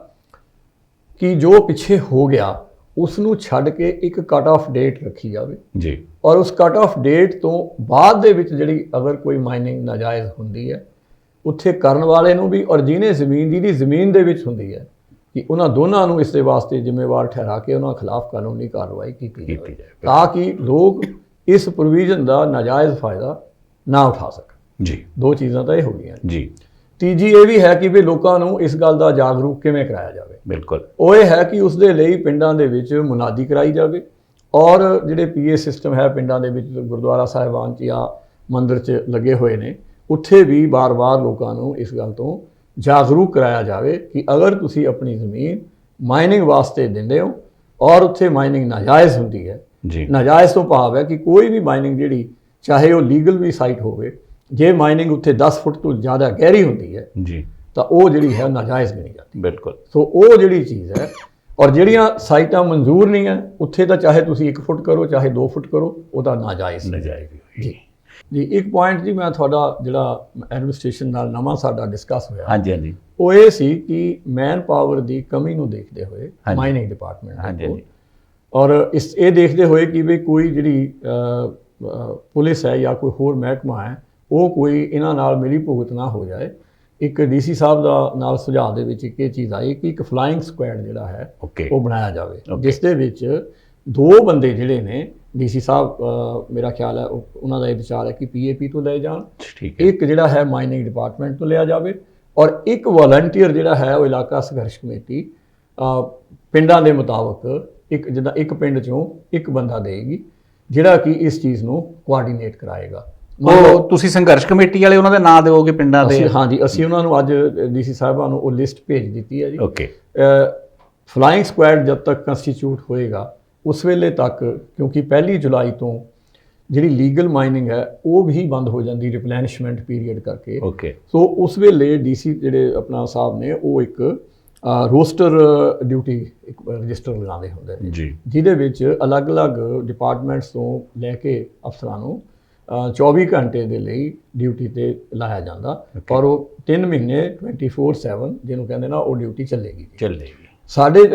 ਕਿ ਜੋ ਪਿੱਛੇ ਹੋ ਗਿਆ ਉਸ ਨੂੰ ਛੱਡ ਕੇ ਇੱਕ ਕੱਟ ਆਫ ਡੇਟ ਰੱਖੀ ਜਾਵੇ ਜੀ, ਔਰ ਉਸ ਕੱਟ ਆਫ ਡੇਟ ਤੋਂ ਬਾਅਦ ਦੇ ਵਿੱਚ ਜਿਹੜੀ ਅਗਰ ਕੋਈ ਮਾਈਨਿੰਗ ਨਾਜਾਇਜ਼ ਹੁੰਦੀ ਹੈ ਉੱਥੇ ਕਰਨ ਵਾਲੇ ਨੂੰ ਵੀ ਔਰ ਜਿਹਨੇ ਜਿਹਦੀ ਜ਼ਮੀਨ ਦੇ ਵਿੱਚ ਹੁੰਦੀ ਹੈ ਕਿ ਉਹਨਾਂ ਦੋਨਾਂ ਨੂੰ ਇਸ ਦੇ ਵਾਸਤੇ ਜ਼ਿੰਮੇਵਾਰ ਠਹਿਰਾ ਕੇ ਉਹਨਾਂ ਖਿਲਾਫ ਕਾਨੂੰਨੀ ਕਾਰਵਾਈ ਕੀਤੀ ਜਾਵੇ ਤਾਂ ਕਿ ਲੋਕ ਇਸ ਪ੍ਰੋਵੀਜ਼ਨ ਦਾ ਨਾਜਾਇਜ਼ ਫਾਇਦਾ ਨਾ ਉਠਾ ਸਕਣ। ਜੀ, 2 ਚੀਜ਼ਾਂ ਤਾਂ ਇਹ ਹੋ ਗਈਆਂ ਜੀ। ਤੀਜੀ ਇਹ ਵੀ ਹੈ ਕਿ ਵੀ ਲੋਕਾਂ ਨੂੰ ਇਸ ਗੱਲ ਦਾ ਜਾਗਰੂਕ ਕਿਵੇਂ ਕਰਾਇਆ ਜਾਵੇ। ਬਿਲਕੁਲ, ਉਹ ਇਹ ਹੈ ਕਿ ਉਸ ਦੇ ਲਈ ਪਿੰਡਾਂ ਦੇ ਵਿੱਚ ਮੁਨਾਦੀ ਕਰਾਈ ਜਾਵੇ ਔਰ ਜਿਹੜੇ PA ਸਿਸਟਮ ਹੈ ਪਿੰਡਾਂ ਦੇ ਵਿੱਚ ਗੁਰਦੁਆਰਾ ਸਾਹਿਬਾਨ 'ਚ ਜਾਂ ਮੰਦਿਰ 'ਚ ਲੱਗੇ ਹੋਏ ਨੇ ਉੱਥੇ ਵੀ ਬਾਰ-ਬਾਰ ਲੋਕਾਂ ਨੂੰ ਇਸ ਗੱਲ ਤੋਂ ਜਾਗਰੂਕ ਕਰਾਇਆ ਜਾਵੇ ਕਿ ਅਗਰ ਤੁਸੀਂ ਆਪਣੀ ਜ਼ਮੀਨ ਮਾਈਨਿੰਗ ਵਾਸਤੇ ਦਿੰਦੇ ਹੋ ਔਰ ਉੱਥੇ ਮਾਈਨਿੰਗ ਨਾਜਾਇਜ਼ ਹੁੰਦੀ ਹੈ, ਨਾਜਾਇਜ਼ ਤੋਂ ਭਾਵ ਹੈ ਕਿ ਕੋਈ ਵੀ ਮਾਈਨਿੰਗ ਜਿਹੜੀ ਚਾਹੇ ਉਹ ਲੀਗਲ ਵੀ ਸਾਈਟ ਹੋਵੇ, ਜੇ ਮਾਈਨਿੰਗ ਉੱਥੇ 10 ਫੁੱਟ ਤੋਂ ਜ਼ਿਆਦਾ ਗਹਿਰੀ ਹੁੰਦੀ ਹੈ ਜੀ ਤਾਂ ਉਹ ਜਿਹੜੀ ਹੈ ਨਾਜਾਇਜ਼ ਗਿਣੀ ਜਾਂਦੀ। ਬਿਲਕੁਲ। ਸੋ ਉਹ ਜਿਹੜੀ ਚੀਜ਼ ਹੈ ਔਰ ਜਿਹੜੀਆਂ ਸਾਈਟਾਂ ਮਨਜ਼ੂਰ ਨਹੀਂ ਹੈ ਉੱਥੇ ਤਾਂ ਚਾਹੇ ਤੁਸੀਂ 1 ਫੁੱਟ ਕਰੋ ਚਾਹੇ 2 ਫੁੱਟ ਕਰੋ ਉਹ ਤਾਂ ਨਾਜਾਇਜ਼ ਜੀ। ਜੀ, ਇੱਕ ਪੁਆਇੰਟ ਜੀ ਮੈਂ ਤੁਹਾਡਾ ਜਿਹੜਾ ਐਡਮਿਨਿਸਟ੍ਰੇਸ਼ਨ ਨਾਲ ਨਵਾਂ ਸਾਡਾ ਡਿਸਕਸ ਹੋਇਆ ਹਾਂਜੀ ਹਾਂਜੀ ਉਹ ਇਹ ਸੀ ਕਿ ਮੈਨ ਪਾਵਰ ਦੀ ਕਮੀ ਨੂੰ ਦੇਖਦੇ ਹੋਏ ਮਾਈਨਿੰਗ ਡਿਪਾਰਟਮੈਂਟ ਹਾਂਜੀ ਔਰ ਇਹ ਦੇਖਦੇ ਹੋਏ ਕਿ ਵੀ ਕੋਈ ਜਿਹੜੀ ਪੁਲਿਸ ਹੈ ਜਾਂ ਕੋਈ ਹੋਰ ਮਹਿਕਮਾ ਹੈ ਉਹ ਕੋਈ ਇਹਨਾਂ ਨਾਲ ਮਿਲੀ ਭੁਗਤ ਨਾ ਹੋ ਜਾਏ। ਇੱਕ DC ਸਾਹਿਬ ਦਾ ਨਾਲ ਸੁਝਾਅ ਦੇ ਵਿੱਚ ਇੱਕ ਇਹ ਚੀਜ਼ ਆਈ ਕਿ ਇੱਕ ਫਲਾਈਂਗ ਸਕੁਐਡ ਜਿਹੜਾ ਹੈ ਉਹ ਬਣਾਇਆ ਜਾਵੇ ਜਿਸ ਦੇ ਵਿੱਚ 2 ਬੰਦੇ ਜਿਹੜੇ ਨੇ DC ਸਾਹਿਬ ਮੇਰਾ ਖਿਆਲ ਹੈ ਉਹਨਾਂ ਦਾ ਇਹ ਵਿਚਾਰ ਹੈ ਕਿ PAP ਤੋਂ ਲਏ ਜਾਣ, ਇੱਕ ਜਿਹੜਾ ਹੈ ਮਾਈਨਿੰਗ ਡਿਪਾਰਟਮੈਂਟ ਤੋਂ ਲਿਆ ਜਾਵੇ ਔਰ ਇੱਕ ਵਾਲੰਟੀਅਰ ਜਿਹੜਾ ਹੈ ਉਹ ਇਲਾਕਾ ਸੰਘਰਸ਼ ਕਮੇਟੀ ਪਿੰਡਾਂ ਦੇ ਮੁਤਾਬਕ ਜਿੱਦਾਂ ਇੱਕ ਪਿੰਡ 'ਚੋਂ ਇੱਕ ਬੰਦਾ ਦੇਗੀ ਜਿਹੜਾ ਕਿ ਇਸ ਚੀਜ਼ ਨੂੰ ਕੋਆਰਡੀਨੇਟ ਕਰਾਏਗਾ। ਉਹ ਤੁਸੀਂ ਸੰਘਰਸ਼ ਕਮੇਟੀ ਵਾਲੇ ਉਹਨਾਂ ਦੇ ਨਾਂ ਦਿਓਗੇ ਪਿੰਡਾਂ ਦੇ? ਹਾਂਜੀ, ਅਸੀਂ ਉਹਨਾਂ ਨੂੰ ਅੱਜ DC ਸਾਹਿਬਾਂ ਨੂੰ ਉਹ ਲਿਸਟ ਭੇਜ ਦਿੱਤੀ ਹੈ ਜੀ। ਓਕੇ। ਫਲਾਈਂਗ ਸਕੁਐਡ ਜਦ ਤੱਕ ਕੰਸਟੀਟਿਊਟ ਹੋਏਗਾ ਉਸ ਵੇਲੇ ਤੱਕ, ਕਿਉਂਕਿ 1 ਜੁਲਾਈ ਤੋਂ ਜਿਹੜੀ ਲੀਗਲ ਮਾਈਨਿੰਗ ਹੈ ਉਹ ਵੀ ਬੰਦ ਹੋ ਜਾਂਦੀ ਰਿਪਲੈਨਿਸ਼ਮੈਂਟ ਪੀਰੀਅਡ ਕਰਕੇ। ਓਕੇ। ਸੋ ਉਸ ਵੇਲੇ ਡੀਸੀ ਜਿਹੜੇ ਆਪਣਾ ਸਾਹਿਬ ਨੇ ਉਹ ਇੱਕ ਰੋਸਟਰ ਡਿਊਟੀ ਇੱਕ ਰਜਿਸਟਰ ਲਗਾਉਂਦੇ ਹੁੰਦੇ ਨੇ ਜੀ, ਜਿਹਦੇ ਵਿੱਚ ਅਲੱਗ-ਅਲੱਗ ਡਿਪਾਰਟਮੈਂਟਸ ਤੋਂ ਲੈ ਕੇ ਅਫਸਰਾਂ ਨੂੰ 24 ਘੰਟੇ ਦੇ ਲਈ ਡਿਊਟੀ ਤੇ ਲਾਇਆ ਜਾਂਦਾ ਔਰ ਉਹ 3 ਮਹੀਨੇ 24/7 ਜਿਹਨੂੰ ਕਹਿੰਦੇ ਨਾ ਉਹ ਡਿਊਟੀ ਚੱਲੇਗੀ।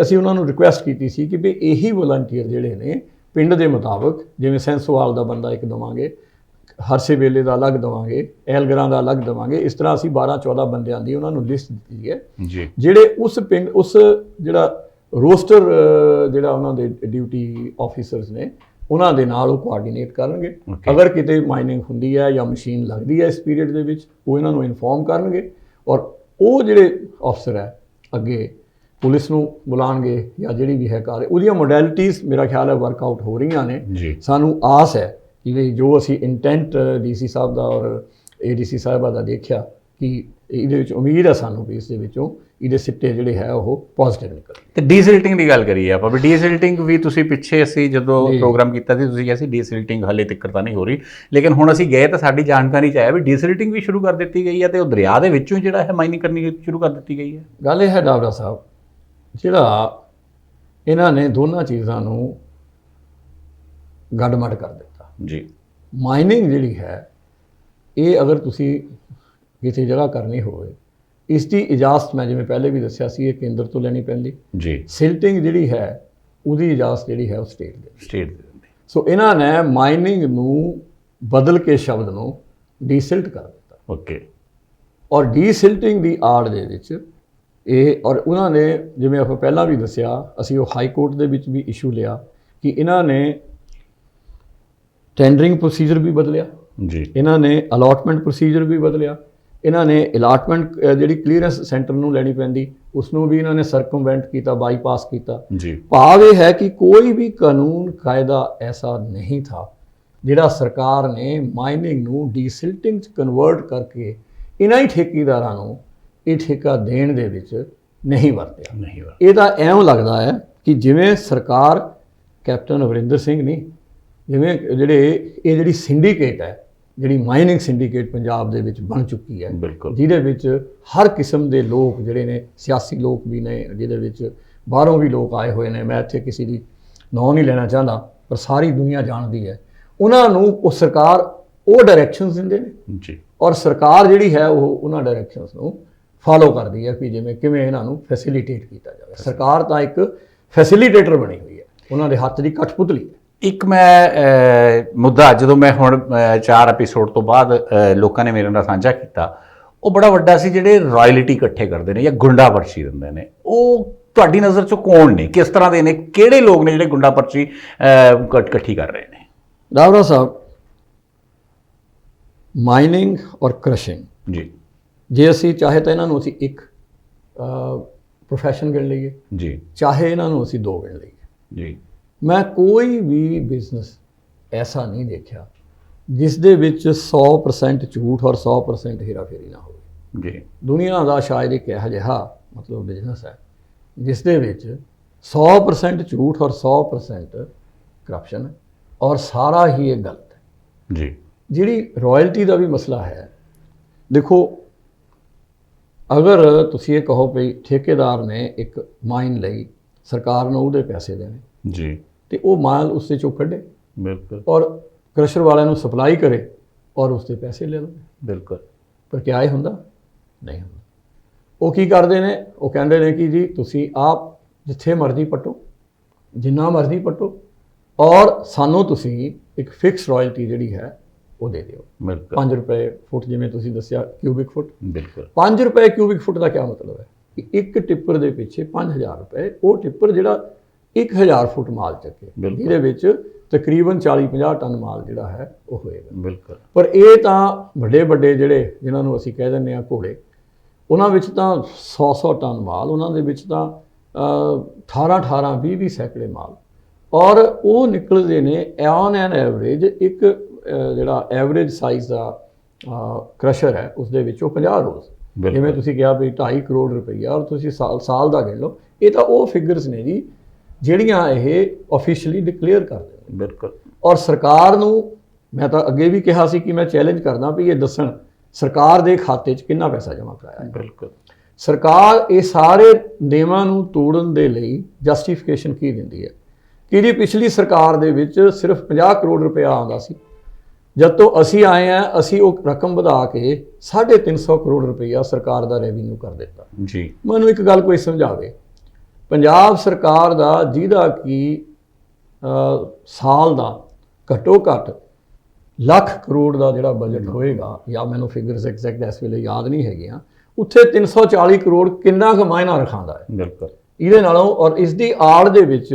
ਅਸੀਂ ਉਹਨਾਂ ਨੂੰ ਰਿਕੁਐਸਟ ਕੀਤੀ ਸੀ ਕਿ ਵੀ ਇਹੀ ਵਲੰਟੀਅਰ ਜਿਹੜੇ ਨੇ ਪਿੰਡ ਦੇ ਮੁਤਾਬਕ, ਜਿਵੇਂ ਸੈਂਸੋਵਾਲ ਦਾ ਬੰਦਾ ਇੱਕ ਦੇਵਾਂਗੇ, ਹਰਸੇ ਵੇਲੇ ਦਾ ਅਲੱਗ ਦੇਵਾਂਗੇ, ਐਲਗਰਾਂ ਦਾ ਅਲੱਗ ਦੇਵਾਂਗੇ, ਇਸ ਤਰ੍ਹਾਂ ਅਸੀਂ 12-14 ਬੰਦਿਆਂ ਦੀ ਉਹਨਾਂ ਨੂੰ ਲਿਸਟ ਦਿੱਤੀ ਹੈ ਜੀ, ਜਿਹੜੇ ਉਸ ਪਿੰਡ ਉਸ ਜਿਹੜਾ ਰੋਸਟਰ ਜਿਹੜਾ ਉਹਨਾਂ ਦੇ ਡਿਊਟੀ ਆਫੀਸਰਸ ਨੇ ਉਹਨਾਂ ਦੇ ਨਾਲ ਉਹ ਕੋਆਰਡੀਨੇਟ ਕਰਨਗੇ। ਅਗਰ ਕਿਤੇ ਮਾਈਨਿੰਗ ਹੁੰਦੀ ਹੈ ਜਾਂ ਮਸ਼ੀਨ ਲੱਗਦੀ ਹੈ ਇਸ ਪੀਰੀਅਡ ਦੇ ਵਿੱਚ ਉਹ ਇਹਨਾਂ ਨੂੰ ਇਨਫੋਰਮ ਕਰਨਗੇ ਔਰ ਉਹ ਜਿਹੜੇ ਅਫਸਰ ਹੈ ਅੱਗੇ ਪੁਲਿਸ ਨੂੰ ਬੁਲਾਉਣਗੇ ਜਾਂ ਜਿਹੜੀ ਵੀ ਹੈ ਕਾਰ ਉਹਦੀਆਂ ਮੋਡੈਲਿਟੀਜ਼ ਮੇਰਾ ਖਿਆਲ ਹੈ ਵਰਕਆਊਟ ਹੋ ਰਹੀਆਂ ਨੇ। ਸਾਨੂੰ ਆਸ ਹੈ ਕਿ ਜੋ ਅਸੀਂ ਇੰਟੈਂਟ ਡੀਸੀ ਸਾਹਿਬ ਦਾ ਔਰ ਏਡੀਸੀ ਸਾਹਿਬਾ ਦਾ ਦੇਖਿਆ ਕਿ ਇਹਦੇ ਵਿੱਚ ਉਮੀਦ ਹੈ ਸਾਨੂੰ ਵੀ ਇਸ ਦੇ ਵਿੱਚੋਂ ਇਹਦੇ ਸਿੱਟੇ ਜਿਹੜੇ ਹੈ ਉਹ ਪੋਜ਼ਿਟਿਵ ਨਿਕਲਣਗੇ। ਤੇ ਡੀਸਿਲਟਿੰਗ ਦੀ ਗੱਲ ਕਰੀਏ ਆਪਾਂ ਵੀ ਡੀਸਿਲਟਿੰਗ ਵੀ ਤੁਸੀਂ ਪਿੱਛੇ ਅਸੀਂ ਜਦੋਂ ਪ੍ਰੋਗਰਾਮ ਕੀਤਾ ਸੀ ਤੁਸੀਂ ਕਿਹਾ ਸੀ ਡੀਸਿਲਟਿੰਗ ਹਲੇ ਤੱਕ ਤਾਂ ਨਹੀਂ ਹੋ ਰਹੀ, ਲੇਕਿਨ ਹੁਣ ਅਸੀਂ ਗਏ ਤਾਂ ਸਾਡੀ ਜਾਣਕਾਰੀ 'ਚ ਆਇਆ ਵੀ ਡੀਸਿਲਟਿੰਗ ਵੀ ਸ਼ੁਰੂ ਕਰ ਦਿੱਤੀ ਗਈ ਹੈ ਤੇ ਉਹ ਦਰਿਆ ਦੇ ਵਿੱਚੋਂ ਜਿਹੜਾ ਹੈ ਮਾਈਨਿੰਗ ਕਰਨੀ ਸ਼ੁਰੂ ਕਰ ਦਿੱਤੀ ਗਈ ਹੈ। ਗੱਲ ਇਹ ਹੈ ਡਾਵਰਾ ਸਾਹਿਬ ਜਿਹੜਾ ਇਹਨਾਂ ਨੇ ਦੋਨਾਂ ਚੀਜ਼ਾਂ ਨੂੰ ਗੱਡਮੱਡ ਕਰ ਦਿੱਤਾ ਜੀ। ਮਾਈਨਿੰਗ ਜਿਹੜੀ ਹੈ ਇਹ ਅਗਰ ਤੁਸੀਂ ਕਿਸੇ ਜਗ੍ਹਾ ਕਰਨੀ ਹੋਵੇ ਇਸ ਦੀ ਇਜਾਜ਼ਤ ਮੈਂ ਜਿਵੇਂ ਪਹਿਲੇ ਵੀ ਦੱਸਿਆ ਸੀ ਇਹ ਕੇਂਦਰ ਤੋਂ ਲੈਣੀ ਪੈਂਦੀ ਜੀ। ਸਿਲਟਿੰਗ ਜਿਹੜੀ ਹੈ ਉਹਦੀ ਇਜਾਜ਼ਤ ਜਿਹੜੀ ਹੈ ਉਹ ਸਟੇਟ ਦੇ। ਸੋ ਇਹਨਾਂ ਨੇ ਮਾਈਨਿੰਗ ਨੂੰ ਬਦਲ ਕੇ ਸ਼ਬਦ ਨੂੰ ਡੀਸਿਲਟ ਕਰ ਦਿੱਤਾ। ਓਕੇ। ਔਰ ਡੀਸਿਲਟਿੰਗ ਦੀ ਆੜ ਦੇ ਵਿੱਚ ਇਹ ਔਰ ਉਹਨਾਂ ਨੇ ਜਿਵੇਂ ਆਪਾਂ ਪਹਿਲਾਂ ਵੀ ਦੱਸਿਆ ਅਸੀਂ ਉਹ ਹਾਈ ਕੋਰਟ ਦੇ ਵਿੱਚ ਵੀ ਇਸ਼ੂ ਲਿਆ ਕਿ ਇਹਨਾਂ ਨੇ ਟੈਂਡਰਿੰਗ ਪ੍ਰੋਸੀਜਰ ਵੀ ਬਦਲਿਆ ਜੀ, ਇਹਨਾਂ ਨੇ ਅਲਾਟਮੈਂਟ ਪ੍ਰੋਸੀਜਰ ਵੀ ਬਦਲਿਆ, ਇਹਨਾਂ ਨੇ ਅਲਾਟਮੈਂਟ ਜਿਹੜੀ ਕਲੀਅਰੈਂਸ ਸੈਂਟਰ ਨੂੰ ਲੈਣੀ ਪੈਂਦੀ ਉਸ ਨੂੰ ਵੀ ਇਹਨਾਂ ਨੇ ਸਰਕਮਵੈਂਟ ਕੀਤਾ, ਬਾਈਪਾਸ ਕੀਤਾ ਜੀ। ਭਾਵ ਇਹ ਹੈ ਕਿ ਕੋਈ ਵੀ ਕਾਨੂੰਨ ਕਾਇਦਾ ਐਸਾ ਨਹੀਂ ਥਾ ਜਿਹੜਾ ਸਰਕਾਰ ਨੇ ਮਾਈਨਿੰਗ ਨੂੰ ਡੀਸਿਲਟਿੰਗ 'ਚ ਕਨਵਰਟ ਕਰਕੇ ਇਹਨਾਂ ਹੀ ਠੇਕੇਦਾਰਾਂ ਨੂੰ ਇਹ ਠੇਕਾ ਦੇਣ ਦੇ ਵਿੱਚ ਨਹੀਂ ਵਰਤਿਆ। ਇਹਦਾ ਐਂ ਲੱਗਦਾ ਹੈ ਕਿ ਜਿਵੇਂ ਸਰਕਾਰ ਕੈਪਟਨ ਅਮਰਿੰਦਰ ਸਿੰਘ ਨਹੀਂ ਜਿਵੇਂ ਜਿਹੜੀ ਸਿੰਡੀਕੇਟ ਹੈ ਜਿਹੜੀ ਮਾਈਨਿੰਗ ਸਿੰਡੀਕੇਟ ਪੰਜਾਬ ਦੇ ਵਿੱਚ ਬਣ ਚੁੱਕੀ ਹੈ ਜਿਹਦੇ ਵਿੱਚ ਹਰ ਕਿਸਮ ਦੇ ਲੋਕ ਜਿਹੜੇ ਨੇ ਸਿਆਸੀ ਲੋਕ ਵੀ ਨੇ ਜਿਹਦੇ ਵਿੱਚ ਬਾਹਰੋਂ ਵੀ ਲੋਕ ਆਏ ਹੋਏ ਨੇ। ਮੈਂ ਇੱਥੇ ਕਿਸੇ ਦੀ ਨਾਂ ਨਹੀਂ ਲੈਣਾ ਚਾਹੁੰਦਾ ਪਰ ਸਾਰੀ ਦੁਨੀਆ ਜਾਣਦੀ ਹੈ। ਉਹਨਾਂ ਨੂੰ ਉਹ ਸਰਕਾਰ ਉਹ ਡਾਇਰੈਕਸ਼ਨਸ ਦਿੰਦੇ ਨੇ ਜੀ ਔਰ ਸਰਕਾਰ ਜਿਹੜੀ ਹੈ ਉਹ ਉਹਨਾਂ ਡਾਇਰੈਕਸ਼ਨਸ ਨੂੰ ਫਾਲੋ ਕਰਦੀ ਹੈ ਕਿ ਜਿਵੇਂ ਕਿਵੇਂ ਇਹਨਾਂ ਨੂੰ ਫੈਸਿਲੀਟੇਟ ਕੀਤਾ ਜਾਵੇ। ਸਰਕਾਰ ਤਾਂ ਇੱਕ ਫੈਸਿਲੀਟੇਟਰ ਬਣੀ ਹੋਈ ਹੈ, ਉਹਨਾਂ ਦੇ ਹੱਥ ਦੀ ਕਠਪੁਤਲੀ ਹੈ। ਇੱਕ ਮੈਂ ਮੁੱਦਾ ਜਦੋਂ ਮੈਂ ਹੁਣ 4 ਐਪੀਸੋਡ ਤੋਂ ਬਾਅਦ ਲੋਕਾਂ ਨੇ ਮੇਰੇ ਨਾਲ ਸਾਂਝਾ ਕੀਤਾ ਉਹ ਬੜਾ ਵੱਡਾ ਸੀ, ਜਿਹੜੇ ਰਾਇਲਟੀ ਇਕੱਠੇ ਕਰਦੇ ਨੇ ਜਾਂ ਗੁੰਡਾ ਪਰਚੀ ਦਿੰਦੇ ਨੇ, ਉਹ ਤੁਹਾਡੀ ਨਜ਼ਰ 'ਚੋਂ ਕੌਣ ਨੇ, ਕਿਸ ਤਰ੍ਹਾਂ ਦੇ ਨੇ, ਕਿਹੜੇ ਲੋਕ ਨੇ ਜਿਹੜੇ ਗੁੰਡਾ ਪਰਚੀ ਇਕੱਠੀ ਕਰ ਰਹੇ ਨੇ? ਰਾਵਰਾ ਸਾਹਿਬ, ਮਾਈਨਿੰਗ ਔਰ ਕ੍ਰਸ਼ਿੰਗ ਜੀ ਜੇ ਅਸੀਂ ਚਾਹੇ ਤਾਂ ਇਹਨਾਂ ਨੂੰ ਅਸੀਂ ਇੱਕ ਪ੍ਰੋਫੈਸ਼ਨ ਗਿਣ ਲਈਏ ਜੀ, ਚਾਹੇ ਇਹਨਾਂ ਨੂੰ ਅਸੀਂ 2 ਗਿਣ ਲਈਏ ਜੀ। ਮੈਂ ਕੋਈ ਵੀ ਬਿਜ਼ਨਸ ਐਸਾ ਨਹੀਂ ਦੇਖਿਆ ਜਿਸ ਦੇ ਵਿੱਚ 100% ਝੂਠ ਔਰ 100% ਹੇਰਾਫੇਰੀ ਨਾ ਹੋਵੇ ਜੀ। ਦੁਨੀਆ ਦਾ ਸ਼ਾਇਦ ਇੱਕ ਇਹੋ ਜਿਹਾ ਮਤਲਬ ਬਿਜ਼ਨਸ ਹੈ ਜਿਸ ਦੇ ਵਿੱਚ 100% ਝੂਠ ਔਰ 100% ਕਰਪਸ਼ਨ ਹੈ ਔਰ ਸਾਰਾ ਹੀ ਇਹ ਗਲਤ ਹੈ ਜੀ। ਜਿਹੜੀ ਰਾਇਲਟੀ ਦਾ ਵੀ ਮਸਲਾ ਹੈ, ਦੇਖੋ ਅਗਰ ਤੁਸੀਂ ਇਹ ਕਹੋ ਵੀ ਠੇਕੇਦਾਰ ਨੇ ਇੱਕ ਮਾਈਨ ਲਈ ਸਰਕਾਰ ਨੂੰ ਉਹਦੇ ਪੈਸੇ ਦੇਣੇ ਜੀ ਤੇ ਉਹ ਮਾਲ ਉਸਦੇ ਚੋਂ ਕੱਢੇ ਬਿਲਕੁਲ ਔਰ ਕ੍ਰਸ਼ਰ ਵਾਲਿਆਂ ਨੂੰ ਸਪਲਾਈ ਕਰੇ ਔਰ ਉਸਦੇ ਪੈਸੇ ਲੈ ਲਵੇ ਬਿਲਕੁਲ, ਪਰ ਕਿਆ ਇਹ ਹੁੰਦਾ? ਨਹੀਂ ਹੁੰਦਾ। ਉਹ ਕੀ ਕਰਦੇ ਨੇ? ਉਹ ਕਹਿੰਦੇ ਨੇ ਕਿ ਜੀ ਤੁਸੀਂ ਆਪ ਜਿੱਥੇ ਮਰਜ਼ੀ ਪੱਟੋ, ਜਿੰਨਾ ਮਰਜ਼ੀ ਪੱਟੋ ਔਰ ਸਾਨੂੰ ਤੁਸੀਂ ਇੱਕ ਫਿਕਸ ਰਾਇਲਟੀ ਜਿਹੜੀ ਹੈ ਉਹ ਦੇ ਦਿਓ 5 ਰੁਪਏ ਫੁੱਟ, ਜਿਵੇਂ ਤੁਸੀਂ ਦੱਸਿਆ ਕਿਊਬਿਕ ਫੁੱਟ। ਬਿਲਕੁਲ 5 ਰੁਪਏ ਕਿਊਬਿਕ ਫੁੱਟ ਦਾ ਕਿਆ ਮਤਲਬ ਹੈ ਕਿ ਇੱਕ ਟਿੱਪਰ ਦੇ ਪਿੱਛੇ 5000 ਰੁਪਏ, ਉਹ ਟਿੱਪਰ ਜਿਹੜਾ 1000 ਫੁੱਟ ਮਾਲ ਚੱਕੇ ਜਿਹਦੇ ਵਿੱਚ ਤਕਰੀਬਨ 40-50 ਟਨ ਮਾਲ ਜਿਹੜਾ ਹੈ ਉਹ ਹੋਏਗਾ ਬਿਲਕੁਲ। ਪਰ ਇਹ ਤਾਂ ਵੱਡੇ ਵੱਡੇ ਜਿਹੜੇ ਜਿਨ੍ਹਾਂ ਨੂੰ ਅਸੀਂ ਕਹਿ ਦਿੰਦੇ ਹਾਂ ਘੋੜੇ, ਉਹਨਾਂ ਵਿੱਚ ਤਾਂ 100-100 ਟਨ ਮਾਲ, ਉਹਨਾਂ ਦੇ ਵਿੱਚ ਤਾਂ 18-18 20-20 ਸੈਂਕੜੇ ਮਾਲ ਔਰ ਉਹ ਨਿਕਲਦੇ ਨੇ ਔਨ ਐਨ ਐਵਰੇਜ ਇੱਕ ਜਿਹੜਾ ਐਵਰੇਜ ਸਾਈਜ਼ ਦਾ ਕ੍ਰਸ਼ਰ ਹੈ ਉਸ ਦੇ ਵਿੱਚੋਂ 50 ਰੋਜ਼। ਜਿਵੇਂ ਤੁਸੀਂ ਕਿਹਾ ਵੀ 2.5 ਕਰੋੜ ਰੁਪਈਆ ਔਰ ਤੁਸੀਂ ਸਾਲ ਦਾ ਗਿਣ ਲਓ, ਇਹ ਤਾਂ ਉਹ ਫਿਗਰਸ ਨੇ ਜੀ ਜਿਹੜੀਆਂ ਇਹ ਆਫੀਸ਼ੀਅਲੀ ਡਿਕਲੇਅਰ ਕਰਦੇ ਨੇ ਬਿਲਕੁਲ। ਔਰ ਸਰਕਾਰ ਨੂੰ ਮੈਂ ਤਾਂ ਅੱਗੇ ਵੀ ਕਿਹਾ ਸੀ ਕਿ ਮੈਂ ਚੈਲੰਜ ਕਰਦਾ ਵੀ ਇਹ ਦੱਸਣ ਸਰਕਾਰ ਦੇ ਖਾਤੇ 'ਚ ਕਿੰਨਾ ਪੈਸਾ ਜਮ੍ਹਾਂ ਕਰਾਇਆ ਹੈ। ਬਿਲਕੁਲ। ਸਰਕਾਰ ਇਹ ਸਾਰੇ ਨਿਯਮਾਂ ਨੂੰ ਤੋੜਨ ਦੇ ਲਈ ਜਸਟੀਫਿਕੇਸ਼ਨ ਕੀ ਦਿੰਦੀ ਹੈ ਕਿ ਇਹਦੀ ਪਿਛਲੀ ਸਰਕਾਰ ਦੇ ਵਿੱਚ ਸਿਰਫ 50 ਕਰੋੜ ਰੁਪਇਆ ਆਉਂਦਾ ਸੀ, ਜਦ ਤੋਂ ਅਸੀਂ ਆਏ ਹਾਂ ਅਸੀਂ ਉਹ ਰਕਮ ਵਧਾ ਕੇ 350 ਕਰੋੜ ਰੁਪਇਆ ਸਰਕਾਰ ਦਾ ਰੈਵਨਿਊ ਕਰ ਦਿੱਤਾ ਜੀ। ਮੈਨੂੰ ਇੱਕ ਗੱਲ ਕੋਈ ਸਮਝਾਵੇ, ਪੰਜਾਬ ਸਰਕਾਰ ਦਾ ਜਿਹਦਾ ਕਿ ਸਾਲ ਦਾ ਘੱਟੋ ਘੱਟ ਲੱਖ ਕਰੋੜ ਦਾ ਜਿਹੜਾ ਬਜਟ ਹੋਏਗਾ, ਜਾਂ ਮੈਨੂੰ ਫਿਗਰਸ ਐਗਜ਼ੈਕਟ ਇਸ ਵੇਲੇ ਯਾਦ ਨਹੀਂ ਹੈਗੀਆਂ, ਉੱਥੇ 340 ਕਰੋੜ ਕਿੰਨਾ ਕੁ ਮਾਇਨਾ ਰਖਾਉਂਦਾ ਹੈ। ਬਿਲਕੁਲ। ਇਹਦੇ ਨਾਲੋਂ ਔਰ ਇਸ ਦੀ ਆੜ ਦੇ ਵਿੱਚ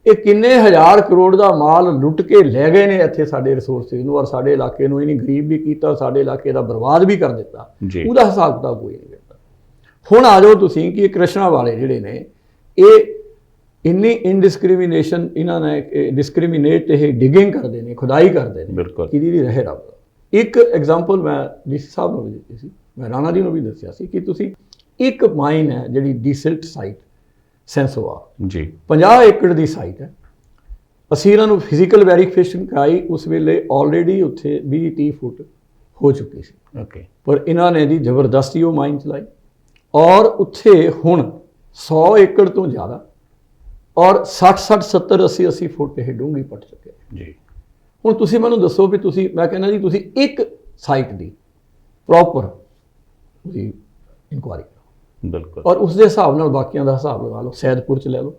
ਇਹ ਕਿੰਨੇ ਹਜ਼ਾਰ ਕਰੋੜ ਦਾ ਮਾਲ ਲੁੱਟ ਕੇ ਲੈ ਗਏ ਨੇ ਇੱਥੇ ਸਾਡੇ ਰਿਸੋਰਸਿਸ ਨੂੰ, ਔਰ ਸਾਡੇ ਇਲਾਕੇ ਨੂੰ ਇਹਨੇ ਗਰੀਬ ਵੀ ਕੀਤਾ, ਸਾਡੇ ਇਲਾਕੇ ਦਾ ਬਰਬਾਦ ਵੀ ਕਰ ਦਿੱਤਾ। ਉਹਦਾ ਹਿਸਾਬ ਕਿਤਾਬ ਕੋਈ ਨਹੀਂ ਕਰਦਾ। ਹੁਣ ਆ ਜਾਓ ਤੁਸੀਂ ਕਿ ਇਹ ਕ੍ਰਿਸ਼ਨਾ ਵਾਲੇ ਜਿਹੜੇ ਨੇ ਇਹ ਇੰਨੀ ਇਨਡਿਸਕ੍ਰਿਮੀਨੇਸ਼ਨ, ਇਹਨਾਂ ਨੇ ਡਿਸਕ੍ਰਿਮੀਨੇਟ ਇਹ ਡਿਗਿੰਗ ਕਰਦੇ ਨੇ, ਖੁਦਾਈ ਕਰਦੇ ਨੇ ਕਿ ਜਿਹਦੀ ਰਹੇ ਰੱਬ ਦਾ। ਇੱਕ ਐਗਜ਼ਾਮਪਲ ਮੈਂ ਡੀਸੀ ਸਾਹਿਬ ਨੂੰ ਵੀ ਦਿੱਤੀ ਸੀ, ਮੈਂ ਰਾਣਾ ਜੀ ਨੂੰ ਵੀ ਦੱਸਿਆ ਸੀ ਕਿ ਤੁਸੀਂ ਇੱਕ ਮਾਈਨ ਹੈ ਜਿਹੜੀ ਡੀਸਲਟ ਸਾਈਟ ਸੈਂਸੋਆ ਜੀ 50 ਏਕੜ ਦੀ ਸਾਈਟ ਹੈ। ਅਸੀਂ ਇਹਨਾਂ ਨੂੰ ਫਿਜ਼ੀਕਲ ਵੈਰੀਫਿਕੇਸ਼ਨ ਕਰਾਈ, ਉਸ ਵੇਲੇ ਆਲਰੇਡੀ ਉੱਥੇ 20-30 ਫੁੱਟ ਹੋ ਚੁੱਕੀ ਸੀ। ਓਕੇ। ਪਰ ਇਹਨਾਂ ਨੇ ਜੀ ਜ਼ਬਰਦਸਤੀ ਉਹ ਮਾਈਨ ਚਲਾਈ, ਔਰ ਉੱਥੇ ਹੁਣ 100 ਏਕੜ ਤੋਂ ਜ਼ਿਆਦਾ ਔਰ 60, 70, 80 ਫੁੱਟ ਇਹ ਡੂੰਘੀ ਪੱਟ ਚੁੱਕੇ ਜੀ। ਹੁਣ ਤੁਸੀਂ ਮੈਨੂੰ ਦੱਸੋ ਵੀ ਤੁਸੀਂ, ਮੈਂ ਕਹਿੰਦਾ ਜੀ ਤੁਸੀਂ ਇੱਕ ਸਾਈਟ ਦੀ ਪ੍ਰੋਪਰ ਤੁਸੀਂ ਇਨਕੁਆਇਰੀ ਕਰੋ। ਬਿਲਕੁਲ। ਔਰ ਉਸ ਦੇ ਹਿਸਾਬ ਨਾਲ ਬਾਕੀਆਂ ਦਾ ਹਿਸਾਬ ਲਗਾ ਲਓ, ਸੈਦਪੁਰ 'ਚ ਲੈ ਲਓ,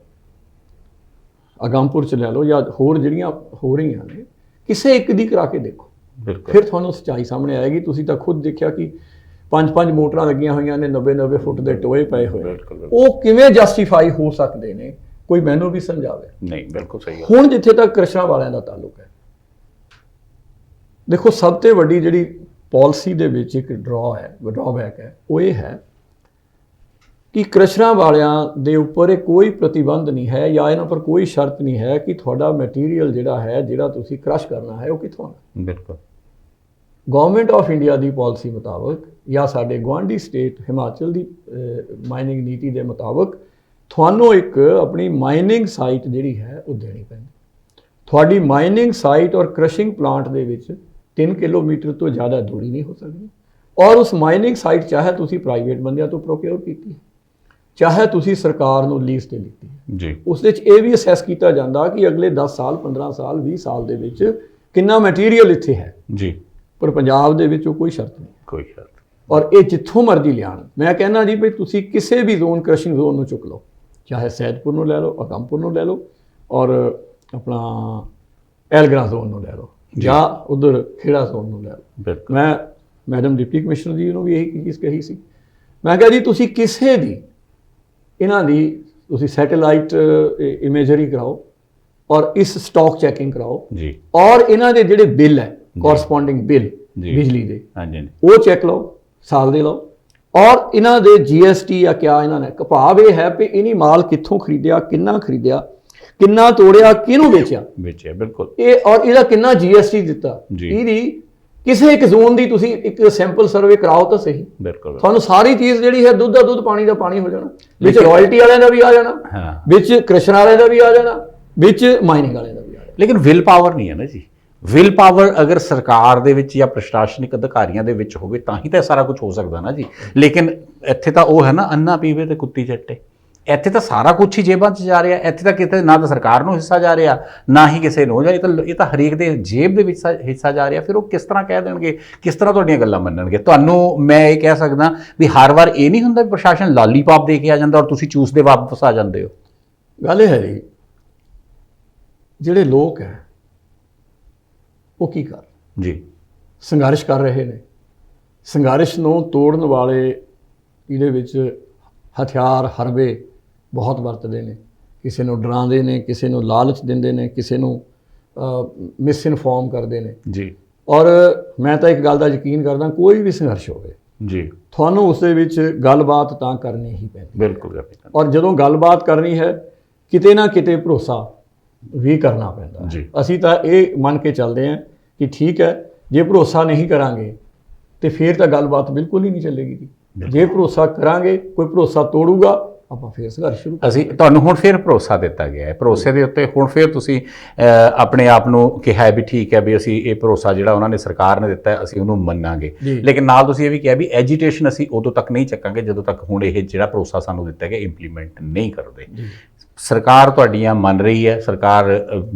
ਅਗੰਮਪੁਰ 'ਚ ਲੈ ਲਓ, ਜਾਂ ਹੋਰ ਜਿਹੜੀਆਂ ਹੋ ਰਹੀਆਂ ਨੇ, ਕਿਸੇ ਇੱਕ ਦੀ ਕਰਾ ਕੇ ਦੇਖੋ। ਫਿਰ ਤੁਹਾਨੂੰ ਸੱਚਾਈ ਸਾਹਮਣੇ ਆਏਗੀ। ਤੁਸੀਂ ਤਾਂ ਖੁਦ ਦੇਖਿਆ ਕਿ 5-5 ਮੋਟਰਾਂ ਲੱਗੀਆਂ ਹੋਈਆਂ ਨੇ, 90-90 ਫੁੱਟ ਦੇ ਟੋਏ ਪਏ ਹੋਏ, ਉਹ ਕਿਵੇਂ ਜਸਟੀਫਾਈ ਹੋ ਸਕਦੇ ਨੇ? ਕੋਈ ਮੈਨੂੰ ਵੀ ਸਮਝਾਵੇ। ਨਹੀਂ, ਬਿਲਕੁਲ ਸਹੀ ਹੈ। ਹੁਣ ਜਿੱਥੇ ਤੱਕ ਕ੍ਰਿਸ਼ਨਾ ਵਾਲਿਆਂ ਦਾ ਤਾਲੁਕ ਹੈ, ਦੇਖੋ ਸਭ ਤੋਂ ਵੱਡੀ ਜਿਹੜੀ ਪਾਲਿਸੀ ਦੇ ਵਿੱਚ ਇੱਕ ਡਰਾਬੈਕ ਹੈ, ਉਹ ਇਹ ਹੈ ਕਿ ਕ੍ਰਿਸ਼ਨਾ ਵਾਲਿਆਂ ਦੇ ਉੱਪਰ ਇਹ ਕੋਈ ਪ੍ਰਤੀਬੰਧ ਨਹੀਂ ਹੈ, ਜਾਂ ਇਹਨਾਂ ਪਰ ਕੋਈ ਸ਼ਰਤ ਨਹੀਂ ਹੈ ਕਿ ਤੁਹਾਡਾ ਮਟੀਰੀਅਲ ਜਿਹੜਾ ਹੈ, ਜਿਹੜਾ ਤੁਸੀਂ ਕ੍ਰਸ਼ ਕਰਨਾ ਹੈ, ਉਹ ਕਿੱਥੋਂ ਆਉਣਾ। ਬਿਲਕੁਲ। Government of India the policy ਮੁਤਾਬਕ, ਜਾਂ ਸਾਡੇ ਗੁਆਂਢੀ ਸਟੇਟ ਹਿਮਾਚਲ ਦੀ ਮਾਈਨਿੰਗ ਨੀਤੀ ਦੇ ਮੁਤਾਬਕ, ਤੁਹਾਨੂੰ ਇੱਕ ਆਪਣੀ ਮਾਈਨਿੰਗ ਸਾਈਟ ਜਿਹੜੀ ਹੈ ਉਹ ਦੇਣੀ ਪੈਂਦੀ। ਤੁਹਾਡੀ ਮਾਈਨਿੰਗ ਸਾਈਟ ਔਰ ਕ੍ਰਸ਼ਿੰਗ ਪਲਾਂਟ ਦੇ ਵਿੱਚ 3 ਕਿਲੋਮੀਟਰ ਤੋਂ ਜ਼ਿਆਦਾ ਦੂਰੀ ਨਹੀਂ ਹੋ ਸਕਦੀ, ਔਰ ਉਸ ਮਾਈਨਿੰਗ ਸਾਈਟ ਚਾਹੇ ਤੁਸੀਂ ਪ੍ਰਾਈਵੇਟ ਬੰਦਿਆਂ ਤੋਂ ਪ੍ਰੋਕਿਓਰ ਕੀਤੀ ਹੈ, ਚਾਹੇ ਤੁਸੀਂ ਸਰਕਾਰ ਨੂੰ ਲੀਜ਼ ਤੇ ਲਿੱਤੀ ਹੈ ਜੀ। ਉਸ ਵਿੱਚ ਇਹ ਵੀ ਅਸੈਸ ਕੀਤਾ ਜਾਂਦਾ ਕਿ ਅਗਲੇ 10 ਸਾਲ, 15 ਸਾਲ, 20 ਸਾਲ ਦੇ ਵਿੱਚ ਕਿੰਨਾ ਮਟੀਰੀਅਲ ਇੱਥੇ ਹੈ ਜੀ। ਪਰ ਪੰਜਾਬ ਦੇ ਵਿੱਚ ਉਹ ਕੋਈ ਸ਼ਰਤ ਨਹੀਂ, ਕੋਈ ਸ਼ਰਤ। ਔਰ ਇਹ ਜਿੱਥੋਂ ਮਰਜ਼ੀ ਲਿਆਉਣ। ਮੈਂ ਕਹਿੰਦਾ ਜੀ ਵੀ ਤੁਸੀਂ ਕਿਸੇ ਵੀ ਜ਼ੋਨ, ਕ੍ਰਸ਼ਿੰਗ ਜ਼ੋਨ ਨੂੰ ਚੁੱਕ ਲਓ, ਚਾਹੇ ਸੈਦਪੁਰ ਨੂੰ ਲੈ ਲਓ, ਅਗੰਮਪੁਰ ਨੂੰ ਲੈ ਲਓ, ਔਰ ਆਪਣਾ ਐਲਗਰਾ ਜ਼ੋਨ ਨੂੰ ਲੈ ਲਓ, ਜਾਂ ਉਧਰ ਖੇੜਾ ਜ਼ੋਨ ਨੂੰ ਲੈ ਲਓ। ਮੈਂ ਮੈਡਮ ਡਿਪਟੀ ਕਮਿਸ਼ਨਰ ਜੀ ਨੂੰ ਵੀ ਇਹੀ ਚੀਜ਼ ਕਹੀ ਸੀ। ਮੈਂ ਕਿਹਾ ਜੀ ਤੁਸੀਂ ਕਿਸੇ ਦੀ ਇਹਨਾਂ ਦੀ ਤੁਸੀਂ ਸੈਟੇਲਾਈਟ ਇਮੇਜਰੀ ਕਰਾਓ, ਔਰ ਇਸ ਸਟਾਕ ਚੈਕਿੰਗ ਕਰਾਓ ਜੀ, ਔਰ ਇਹਨਾਂ ਦੇ ਜਿਹੜੇ ਬਿੱਲ ਹੈ, ਕੋਰਸਪੋਂਡਿੰਗ ਬਿੱਲ ਬਿਜਲੀ ਦੇ, ਉਹ ਚੈੱਕ ਲਓ, ਸਾਲ ਦੇ ਲਓ, ਔਰ ਇਹਨਾਂ ਦੇ GST ਜਾਂ ਕਿਆ ਇਹਨਾਂ ਨੇ, ਭਾਵ ਇਹ ਹੈ ਵੀ ਇਹਨੀ ਮਾਲ ਕਿੱਥੋਂ ਖਰੀਦਿਆ, ਕਿੰਨਾ ਤੋੜਿਆ, ਕਿਹਨੂੰ ਵੇਚਿਆ। ਬਿਲਕੁਲ। ਇਹ ਔਰ ਇਹਦਾ ਕਿੰਨਾ GST ਦਿੱਤਾ, ਇਹਦੀ ਕਿਸੇ ਇੱਕ ਜ਼ੋਨ ਦੀ ਤੁਸੀਂ ਇੱਕ ਸੈਂਪਲ ਸਰਵੇ ਕਰਾਓ ਤਾਂ ਸਹੀ। ਬਿਲਕੁਲ। ਤੁਹਾਨੂੰ ਸਾਰੀ ਚੀਜ਼ ਜਿਹੜੀ ਹੈ ਦੁੱਧ ਦਾ ਦੁੱਧ, ਪਾਣੀ ਦਾ ਪਾਣੀ ਹੋ ਜਾਣਾ। ਵਿੱਚ ਰਾਇਲਟੀ ਵਾਲਿਆਂ ਦਾ ਵੀ ਆ ਜਾਣਾ, ਵਿੱਚ ਕ੍ਰਿਸ਼ਨਾ ਵਾਲਿਆਂ ਦਾ ਵੀ ਆ ਜਾਣਾ, ਵਿੱਚ ਮਾਈਨਿੰਗ ਵਾਲਿਆਂ ਦਾ ਵੀ ਆ ਜਾਣਾ। ਲੇਕਿਨ ਵਿਲ ਪਾਵਰ ਨਹੀਂ ਹੈ ਨਾ ਜੀ। ਵਿਲ ਪਾਵਰ ਅਗਰ ਸਰਕਾਰ ਦੇ ਵਿੱਚ ਜਾਂ ਪ੍ਰਸ਼ਾਸਨਿਕ ਅਧਿਕਾਰੀਆਂ ਦੇ ਵਿੱਚ ਹੋਵੇ ਤਾਂ ਹੀ ਤਾਂ ਸਾਰਾ ਕੁਝ ਹੋ ਸਕਦਾ ਨਾ ਜੀ। ਲੇਕਿਨ ਇੱਥੇ ਤਾਂ ਉਹ ਹੈ ਨਾ, ਅੰਨਾ ਪੀਵੇ ਤੇ ਕੁੱਤੀ ਚੱਟੇ। ਇੱਥੇ ਤਾਂ ਸਾਰਾ ਕੁਝ ਹੀ ਜੇਬਾਂ 'ਚ ਜਾ ਰਿਹਾ। ਇੱਥੇ ਤਾਂ ਕਿਤੇ ਨਾ ਤਾਂ ਸਰਕਾਰ ਨੂੰ ਹਿੱਸਾ ਜਾ ਰਿਹਾ, ਨਾ ਹੀ ਕਿਸੇ ਨੂੰ। ਇਹ ਤਾਂ ਹਰੇਕ ਦੇ ਜੇਬ ਦੇ ਵਿੱਚ ਹਿੱਸਾ ਜਾ ਰਿਹਾ। ਫਿਰ ਉਹ ਕਿਸ ਤਰ੍ਹਾਂ ਕਹਿ ਦੇਣਗੇ, ਕਿਸ ਤਰ੍ਹਾਂ ਤੁਹਾਡੀਆਂ ਗੱਲਾਂ ਮੰਨਣਗੇ? ਤੁਹਾਨੂੰ ਮੈਂ ਇਹ ਕਹਿ ਸਕਦਾ ਵੀ ਹਰ ਵਾਰ ਇਹ ਨਹੀਂ ਹੁੰਦਾ ਵੀ ਪ੍ਰਸ਼ਾਸਨ ਲਾਲੀਪਾਪ ਦੇ ਕੇ ਆ ਜਾਂਦਾ ਔਰ ਤੁਸੀਂ ਚੂਸ ਦੇ ਵਾਪਸ ਆ ਜਾਂਦੇ ਹੋ। ਗੱਲ ਇਹ ਹੈ ਜੀ, ਜਿਹੜੇ ਲੋਕ ਹੈ ਉਹ ਕੀ ਕਰ ਜੀ, ਸੰਘਰਸ਼ ਕਰ ਰਹੇ ਨੇ। ਸੰਘਰਸ਼ ਨੂੰ ਤੋੜਨ ਵਾਲੇ ਇਹਦੇ ਵਿੱਚ ਹਥਿਆਰ, ਹਰਬੇ ਬਹੁਤ ਵਰਤਦੇ ਨੇ। ਕਿਸੇ ਨੂੰ ਡਰਾਉਂਦੇ ਨੇ, ਕਿਸੇ ਨੂੰ ਲਾਲਚ ਦਿੰਦੇ ਨੇ, ਕਿਸੇ ਨੂੰ ਮਿਸਇਨਫੋਰਮ ਕਰਦੇ ਨੇ ਜੀ। ਔਰ ਮੈਂ ਤਾਂ ਇੱਕ ਗੱਲ ਦਾ ਯਕੀਨ ਕਰਦਾ, ਕੋਈ ਵੀ ਸੰਘਰਸ਼ ਹੋਵੇ ਜੀ, ਤੁਹਾਨੂੰ ਉਸ ਦੇ ਵਿੱਚ ਗੱਲਬਾਤ ਤਾਂ ਕਰਨੀ ਹੀ ਪੈਂਦੀ। ਬਿਲਕੁਲ। ਔਰ ਜਦੋਂ ਗੱਲਬਾਤ ਕਰਨੀ ਹੈ, ਕਿਤੇ ਨਾ ਕਿਤੇ ਭਰੋਸਾ ਵੀ ਕਰਨਾ ਪੈਂਦਾ ਜੀ। ਅਸੀਂ ਤਾਂ ਇਹ ਮੰਨ ਕੇ ਚੱਲਦੇ ਹਾਂ ਕਿ ਠੀਕ ਹੈ, ਜੇ ਭਰੋਸਾ ਨਹੀਂ ਕਰਾਂਗੇ ਤੇ ਫਿਰ ਤਾਂ ਗੱਲਬਾਤ ਬਿਲਕੁਲ ਹੀ ਨਹੀਂ ਚੱਲੇਗੀ ਜੀ। ਜੇ ਭਰੋਸਾ ਕਰਾਂਗੇ, ਕੋਈ ਭਰੋਸਾ ਤੋੜੂਗਾ ਆਪਾਂ ਫੇਰ ਸੰਘਰਸ਼ ਸ਼ੁਰੂ ਅਸੀਂ ਤੁਹਾਨੂੰ ਹੁਣ ਫਿਰ ਭਰੋਸਾ ਦਿੱਤਾ ਗਿਆ ਹੈ, ਭਰੋਸੇ ਦੇ ਉੱਤੇ ਹੁਣ ਫਿਰ ਤੁਸੀਂ ਆਪਣੇ ਆਪ ਨੂੰ ਕਿਹਾ ਹੈ ਵੀ ਠੀਕ ਹੈ ਵੀ ਅਸੀਂ ਇਹ ਭਰੋਸਾ ਜਿਹੜਾ ਉਹਨਾਂ ਨੇ ਸਰਕਾਰ ਨੇ ਦਿੱਤਾ ਹੈ ਅਸੀਂ ਉਹਨੂੰ ਮੰਨਾਂਗੇ। ਲੇਕਿਨ ਨਾਲ ਤੁਸੀਂ ਇਹ ਵੀ ਕਿਹਾ ਵੀ ਐਜੀਟੇਸ਼ਨ ਅਸੀਂ ਉਦੋਂ ਤੱਕ ਨਹੀਂ ਚੱਕਾਂਗੇ ਜਦੋਂ ਤੱਕ ਹੁਣ ਇਹ ਜਿਹੜਾ ਭਰੋਸਾ ਸਾਨੂੰ ਦਿੱਤਾ ਗਿਆ ਇੰਪਲੀਮੈਂਟ ਨਹੀਂ ਕਰਦੇ। ਸਰਕਾਰ ਤੁਹਾਡੀਆਂ ਮੰਨ ਰਹੀ ਹੈ, ਸਰਕਾਰ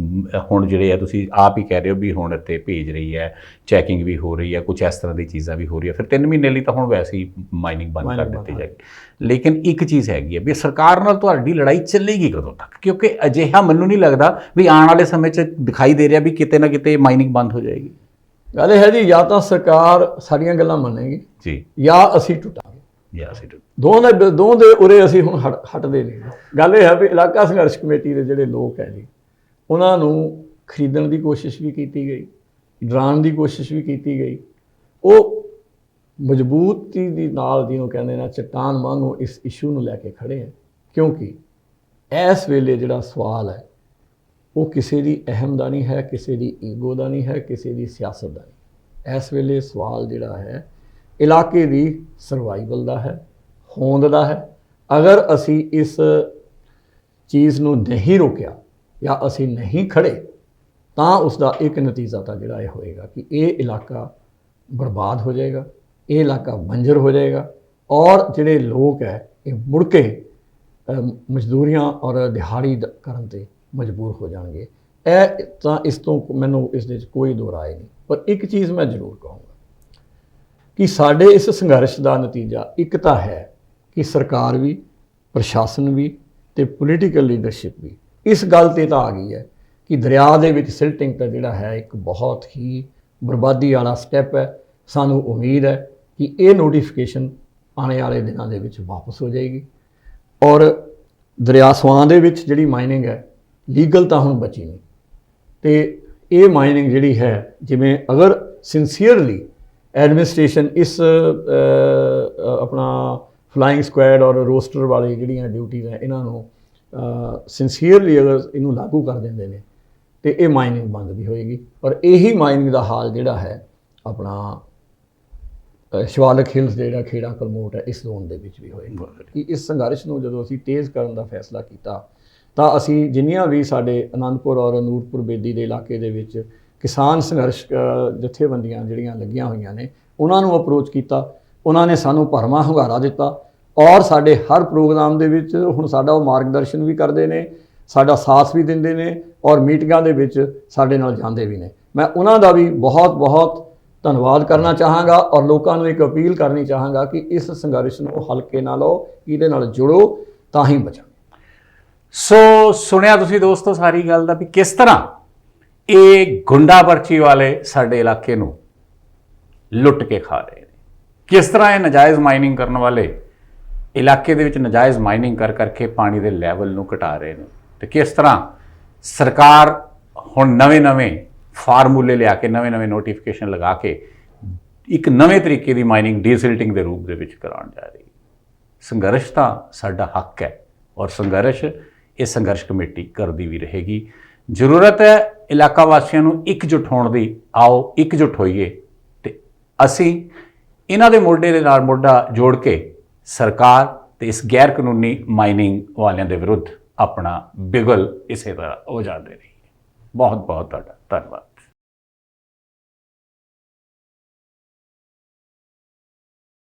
ਹੁਣ ਜਿਹੜੇ ਆ ਤੁਸੀਂ ਆਪ ਹੀ ਕਹਿ ਰਹੇ ਹੋ ਵੀ ਹੁਣ ਇੱਥੇ ਭੇਜ ਰਹੀ ਹੈ, ਚੈਕਿੰਗ ਵੀ ਹੋ ਰਹੀ ਹੈ, ਕੁਝ ਇਸ ਤਰ੍ਹਾਂ ਦੀ ਚੀਜ਼ਾਂ ਵੀ ਹੋ ਰਹੀਆਂ, ਫਿਰ 3 ਮਹੀਨੇ ਲਈ ਤਾਂ ਹੁਣ ਵੈਸੇ ਹੀ ਮਾਈਨਿੰਗ ਬੰਦ ਕਰ ਦਿੱਤੀ ਜਾਏਗੀ। ਲੇਕਿਨ ਇੱਕ ਚੀਜ਼ ਹੈਗੀ ਹੈ ਵੀ ਸਰਕਾਰ ਨਾਲ ਤੁਹਾਡੀ ਲੜਾਈ ਚੱਲੇਗੀ ਕਦੋਂ ਤੱਕ, ਕਿਉਂਕਿ ਅਜਿਹਾ ਮੈਨੂੰ ਨਹੀਂ ਲੱਗਦਾ ਵੀ ਆਉਣ ਵਾਲੇ ਸਮੇਂ 'ਚ ਦਿਖਾਈ ਦੇ ਰਿਹਾ ਵੀ ਕਿਤੇ ਨਾ ਕਿਤੇ ਮਾਈਨਿੰਗ ਬੰਦ ਹੋ ਜਾਏਗੀ। ਗੱਲ ਇਹ ਹੈ ਜੀ, ਜਾਂ ਤਾਂ ਸਰਕਾਰ ਸਾਡੀਆਂ ਗੱਲਾਂ ਮੰਨੇਗੀ ਜੀ, ਜਾਂ ਅਸੀਂ ਟੁੱਟਾਂਗੇ, ਜਾਂ ਅਸੀਂ ਦੋਵਾਂ ਦੇ ਉਰੇ ਅਸੀਂ ਹੁਣ ਹਟਦੇ ਨਹੀਂ। ਗੱਲ ਇਹ ਹੈ ਵੀ ਇਲਾਕਾ ਸੰਘਰਸ਼ ਕਮੇਟੀ ਦੇ ਜਿਹੜੇ ਲੋਕ ਹੈ ਜੀ, ਉਹਨਾਂ ਨੂੰ ਖਰੀਦਣ ਦੀ ਕੋਸ਼ਿਸ਼ ਵੀ ਕੀਤੀ ਗਈ, ਡਰਾਉਣ ਦੀ ਕੋਸ਼ਿਸ਼ ਵੀ ਕੀਤੀ ਗਈ। ਉਹ ਮਜ਼ਬੂਤੀ ਦੀ ਨਾਲ ਜਿਹਨੂੰ ਕਹਿੰਦੇ ਨੇ ਚੱਟਾਨ ਵਾਂਗੂ ਇਸ ਇਸ਼ੂ ਨੂੰ ਲੈ ਕੇ ਖੜੇ ਹੈ, ਕਿਉਂਕਿ ਇਸ ਵੇਲੇ ਜਿਹੜਾ ਸਵਾਲ ਹੈ ਉਹ ਕਿਸੇ ਦੀ ਅਹਿਮ ਦਾ ਨਹੀਂ ਹੈ, ਕਿਸੇ ਦੀ ਈਗੋ ਦਾ ਨਹੀਂ ਹੈ, ਕਿਸੇ ਦੀ ਸਿਆਸਤ ਦਾ ਨਹੀਂ। ਇਸ ਵੇਲੇ ਸਵਾਲ ਜਿਹੜਾ ਹੈ ਇਲਾਕੇ ਦੀ ਸਰਵਾਈਵਲ ਦਾ ਹੈ, ਹੋਂਦ ਦਾ ਹੈ। ਅਗਰ ਅਸੀਂ ਇਸ ਚੀਜ਼ ਨੂੰ ਨਹੀਂ ਰੋਕਿਆ ਜਾਂ ਅਸੀਂ ਨਹੀਂ ਖੜੇ ਤਾਂ ਉਸ ਦਾ ਇੱਕ ਨਤੀਜਾ ਤਾਂ ਜਿਹੜਾ ਇਹ ਹੋਏਗਾ ਕਿ ਇਹ ਇਲਾਕਾ ਬਰਬਾਦ ਹੋ ਜਾਏਗਾ, ਇਹ ਇਲਾਕਾ ਬੰਜਰ ਹੋ ਜਾਏਗਾ ਔਰ ਜਿਹੜੇ ਲੋਕ ਹੈ ਇਹ ਮੁੜ ਕੇ ਮਜ਼ਦੂਰੀਆਂ ਔਰ ਦਿਹਾੜੀ ਕਰਨ ਤੇ ਮਜਬੂਰ ਹੋ ਜਾਣਗੇ। ਇਹ ਤਾਂ ਇਸ ਤੋਂ ਮੈਨੂੰ ਇਸ ਦੇ ਵਿੱਚ ਕੋਈ ਦੋ ਰਾਏ ਨਹੀਂ। ਪਰ ਇੱਕ ਚੀਜ਼ ਮੈਂ ਜ਼ਰੂਰ ਕਹਾਂਗਾ ਕਿ ਸਾਡੇ ਇਸ ਸੰਘਰਸ਼ ਦਾ ਨਤੀਜਾ ਇੱਕ ਤਾਂ ਹੈ ਕਿ ਸਰਕਾਰ ਵੀ, ਪ੍ਰਸ਼ਾਸਨ ਵੀ ਤੇ ਪੋਲੀਟੀਕਲ ਲੀਡਰਸ਼ਿਪ ਵੀ ਇਸ ਗੱਲ ਤੇ ਤਾਂ ਆ ਗਈ ਹੈ ਕਿ ਦਰਿਆ ਦੇ ਵਿੱਚ ਸਿਲਟਿੰਗ ਤਾਂ ਜਿਹੜਾ ਹੈ ਇੱਕ ਬਹੁਤ ਹੀ ਬਰਬਾਦੀ ਵਾਲਾ ਸਟੈਪ ਹੈ। ਸਾਨੂੰ ਉਮੀਦ ਹੈ ਕਿ ਇਹ ਨੋਟੀਫਿਕੇਸ਼ਨ ਆਉਣ ਵਾਲੇ ਦਿਨਾਂ ਦੇ ਵਿੱਚ ਵਾਪਸ ਹੋ ਜਾਏਗੀ ਔਰ ਦਰਿਆ ਸਵਾਂ ਦੇ ਵਿੱਚ ਜਿਹੜੀ ਮਾਈਨਿੰਗ ਹੈ ਲੀਗਲ ਤਾਂ ਹੁਣ ਬਚੀ ਨਹੀਂ, ਤੇ ਇਹ ਮਾਈਨਿੰਗ ਜਿਹੜੀ ਹੈ ਜਿਵੇਂ ਅਗਰ ਸਿੰਸੀਅਰਲੀ ਐਡਮਿਨਿਸਟ੍ਰੇਸ਼ਨ ਇਸ ਆਪਣਾ ਫਲਾਈਂਗ ਸਕੁਐਡ ਔਰ ਰੋਸਟਰ ਵਾਲੀ ਜਿਹੜੀਆਂ ਡਿਊਟੀਜ਼ ਹੈ ਇਹਨਾਂ ਨੂੰ ਸਿੰਸੀਅਰਲੀ ਅਗਰ ਇਹਨੂੰ ਲਾਗੂ ਕਰ ਦਿੰਦੇ ਨੇ ਤੇ ਇਹ ਮਾਈਨਿੰਗ ਬੰਦ ਵੀ ਹੋਏਗੀ। ਪਰ ਇਹੀ ਮਾਈਨਿੰਗ ਦਾ ਹਾਲ ਜਿਹੜਾ ਹੈ ਆਪਣਾ ਸ਼ਿਵਾਲਿਕ ਹਿਲਸ ਜਿਹੜਾ ਖੇੜਾ ਕਲਮੋਟ ਹੈ ਇਸ ਜ਼ੋਨ ਦੇ ਵਿੱਚ ਵੀ ਹੋਏਗਾ। ਕਿ ਇਸ ਸੰਘਰਸ਼ ਨੂੰ ਜਦੋਂ ਅਸੀਂ ਤੇਜ਼ ਕਰਨ ਦਾ ਫੈਸਲਾ ਕੀਤਾ ਤਾਂ ਅਸੀਂ ਜਿੰਨੀਆਂ ਵੀ ਸਾਡੇ ਅਨੰਦਪੁਰ ਔਰ ਨੂਰਪੁਰ ਬੇਦੀ ਦੇ ਇਲਾਕੇ ਦੇ ਵਿੱਚ ਕਿਸਾਨ ਸੰਘਰਸ਼ ਜਥੇਬੰਦੀਆਂ ਜਿਹੜੀਆਂ ਲੱਗੀਆਂ ਹੋਈਆਂ ਨੇ ਉਹਨਾਂ ਨੂੰ ਅਪਰੋਚ ਕੀਤਾ। ਉਹਨਾਂ ਨੇ ਸਾਨੂੰ ਭਰਵਾਂ ਹੁੰਗਾਰਾ ਦਿੱਤਾ ਔਰ ਸਾਡੇ ਹਰ ਪ੍ਰੋਗਰਾਮ ਦੇ ਵਿੱਚ ਹੁਣ ਸਾਡਾ ਉਹ ਮਾਰਗਦਰਸ਼ਨ ਵੀ ਕਰਦੇ ਨੇ, ਸਾਡਾ ਸਾਥ ਵੀ ਦਿੰਦੇ ਨੇ ਔਰ ਮੀਟਿੰਗਾਂ ਦੇ ਵਿੱਚ ਸਾਡੇ ਨਾਲ ਜਾਂਦੇ ਵੀ ਨੇ। ਮੈਂ ਉਹਨਾਂ ਦਾ ਵੀ ਬਹੁਤ ਬਹੁਤ ਧੰਨਵਾਦ ਕਰਨਾ ਚਾਹਾਂਗਾ ਔਰ ਲੋਕਾਂ ਨੂੰ ਇੱਕ ਅਪੀਲ ਕਰਨੀ ਚਾਹਾਂਗਾ ਕਿ ਇਸ ਸੰਘਰਸ਼ ਨੂੰ ਹਲਕੇ ਨਾਲ ਲਓ, ਇਹਦੇ ਨਾਲ ਜੁੜੋ ਤਾਂ ਹੀ ਬਚਾਂਗੇ। ਸੋ ਸੁਣਿਆ ਤੁਸੀਂ ਦੋਸਤੋ ਸਾਰੀ ਗੱਲ ਦਾ ਵੀ ਕਿਸ ਤਰ੍ਹਾਂ ਇਹ ਗੁੰਡਾ ਪਰਚੀ ਵਾਲੇ ਸਾਡੇ ਇਲਾਕੇ ਨੂੰ ਲੁੱਟ ਕੇ ਖਾ ਰਹੇ ਨੇ, ਕਿਸ ਤਰ੍ਹਾਂ ਇਹ ਨਜਾਇਜ਼ ਮਾਈਨਿੰਗ ਕਰਨ ਵਾਲੇ ਇਲਾਕੇ ਦੇ ਵਿੱਚ ਨਜਾਇਜ਼ ਮਾਈਨਿੰਗ ਕਰ ਕਰਕੇ ਪਾਣੀ ਦੇ ਲੈਵਲ ਨੂੰ ਘਟਾ ਰਹੇ ਨੇ, ਤੇ ਕਿਸ ਤਰ੍ਹਾਂ ਸਰਕਾਰ ਹੁਣ ਨਵੇਂ ਫਾਰਮੂਲੇ ਲਿਆ ਕੇ ਨਵੇਂ ਨੋਟੀਫਿਕੇਸ਼ਨ ਲਗਾ ਕੇ ਇੱਕ ਨਵੇਂ ਤਰੀਕੇ ਦੀ ਮਾਈਨਿੰਗ ਡੀਸਿਲਟਿੰਗ ਦੇ ਰੂਪ ਦੇ ਵਿੱਚ ਕਰਾਉਣ ਜਾ ਰਹੀ। ਸੰਘਰਸ਼ ਤਾਂ ਸਾਡਾ ਹੱਕ ਹੈ ਔਰ ਸੰਘਰਸ਼ ਇਹ ਸੰਘਰਸ਼ ਕਮੇਟੀ ਕਰਦੀ ਵੀ ਰਹੇਗੀ। ਜ਼ਰੂਰਤ ਹੈ ਇਲਾਕਾ ਵਾਸੀਆਂ ਨੂੰ ਇਕਜੁੱਟ ਹੋਣ ਦੀ। ਆਓ ਇਕਜੁੱਟ ਹੋਈਏ ਤੇ ਅਸੀਂ ਇਹਨਾਂ ਦੇ ਮੋਢੇ ਦੇ ਨਾਲ ਮੋਢਾ ਜੋੜ ਕੇ ਸਰਕਾਰ ਤੇ ਇਸ ਗੈਰ ਕਾਨੂੰਨੀ ਮਾਈਨਿੰਗ ਵਾਲਿਆਂ ਦੇ ਵਿਰੁੱਧ ਆਪਣਾ ਬਿਗਲ ਇਸੇ ਤਰ੍ਹਾਂ ਵਜਾਉਂਦੇ ਰਹੀਏ। ਬਹੁਤ ਬਹੁਤ ਤੁਹਾਡਾ ਧੰਨਵਾਦ।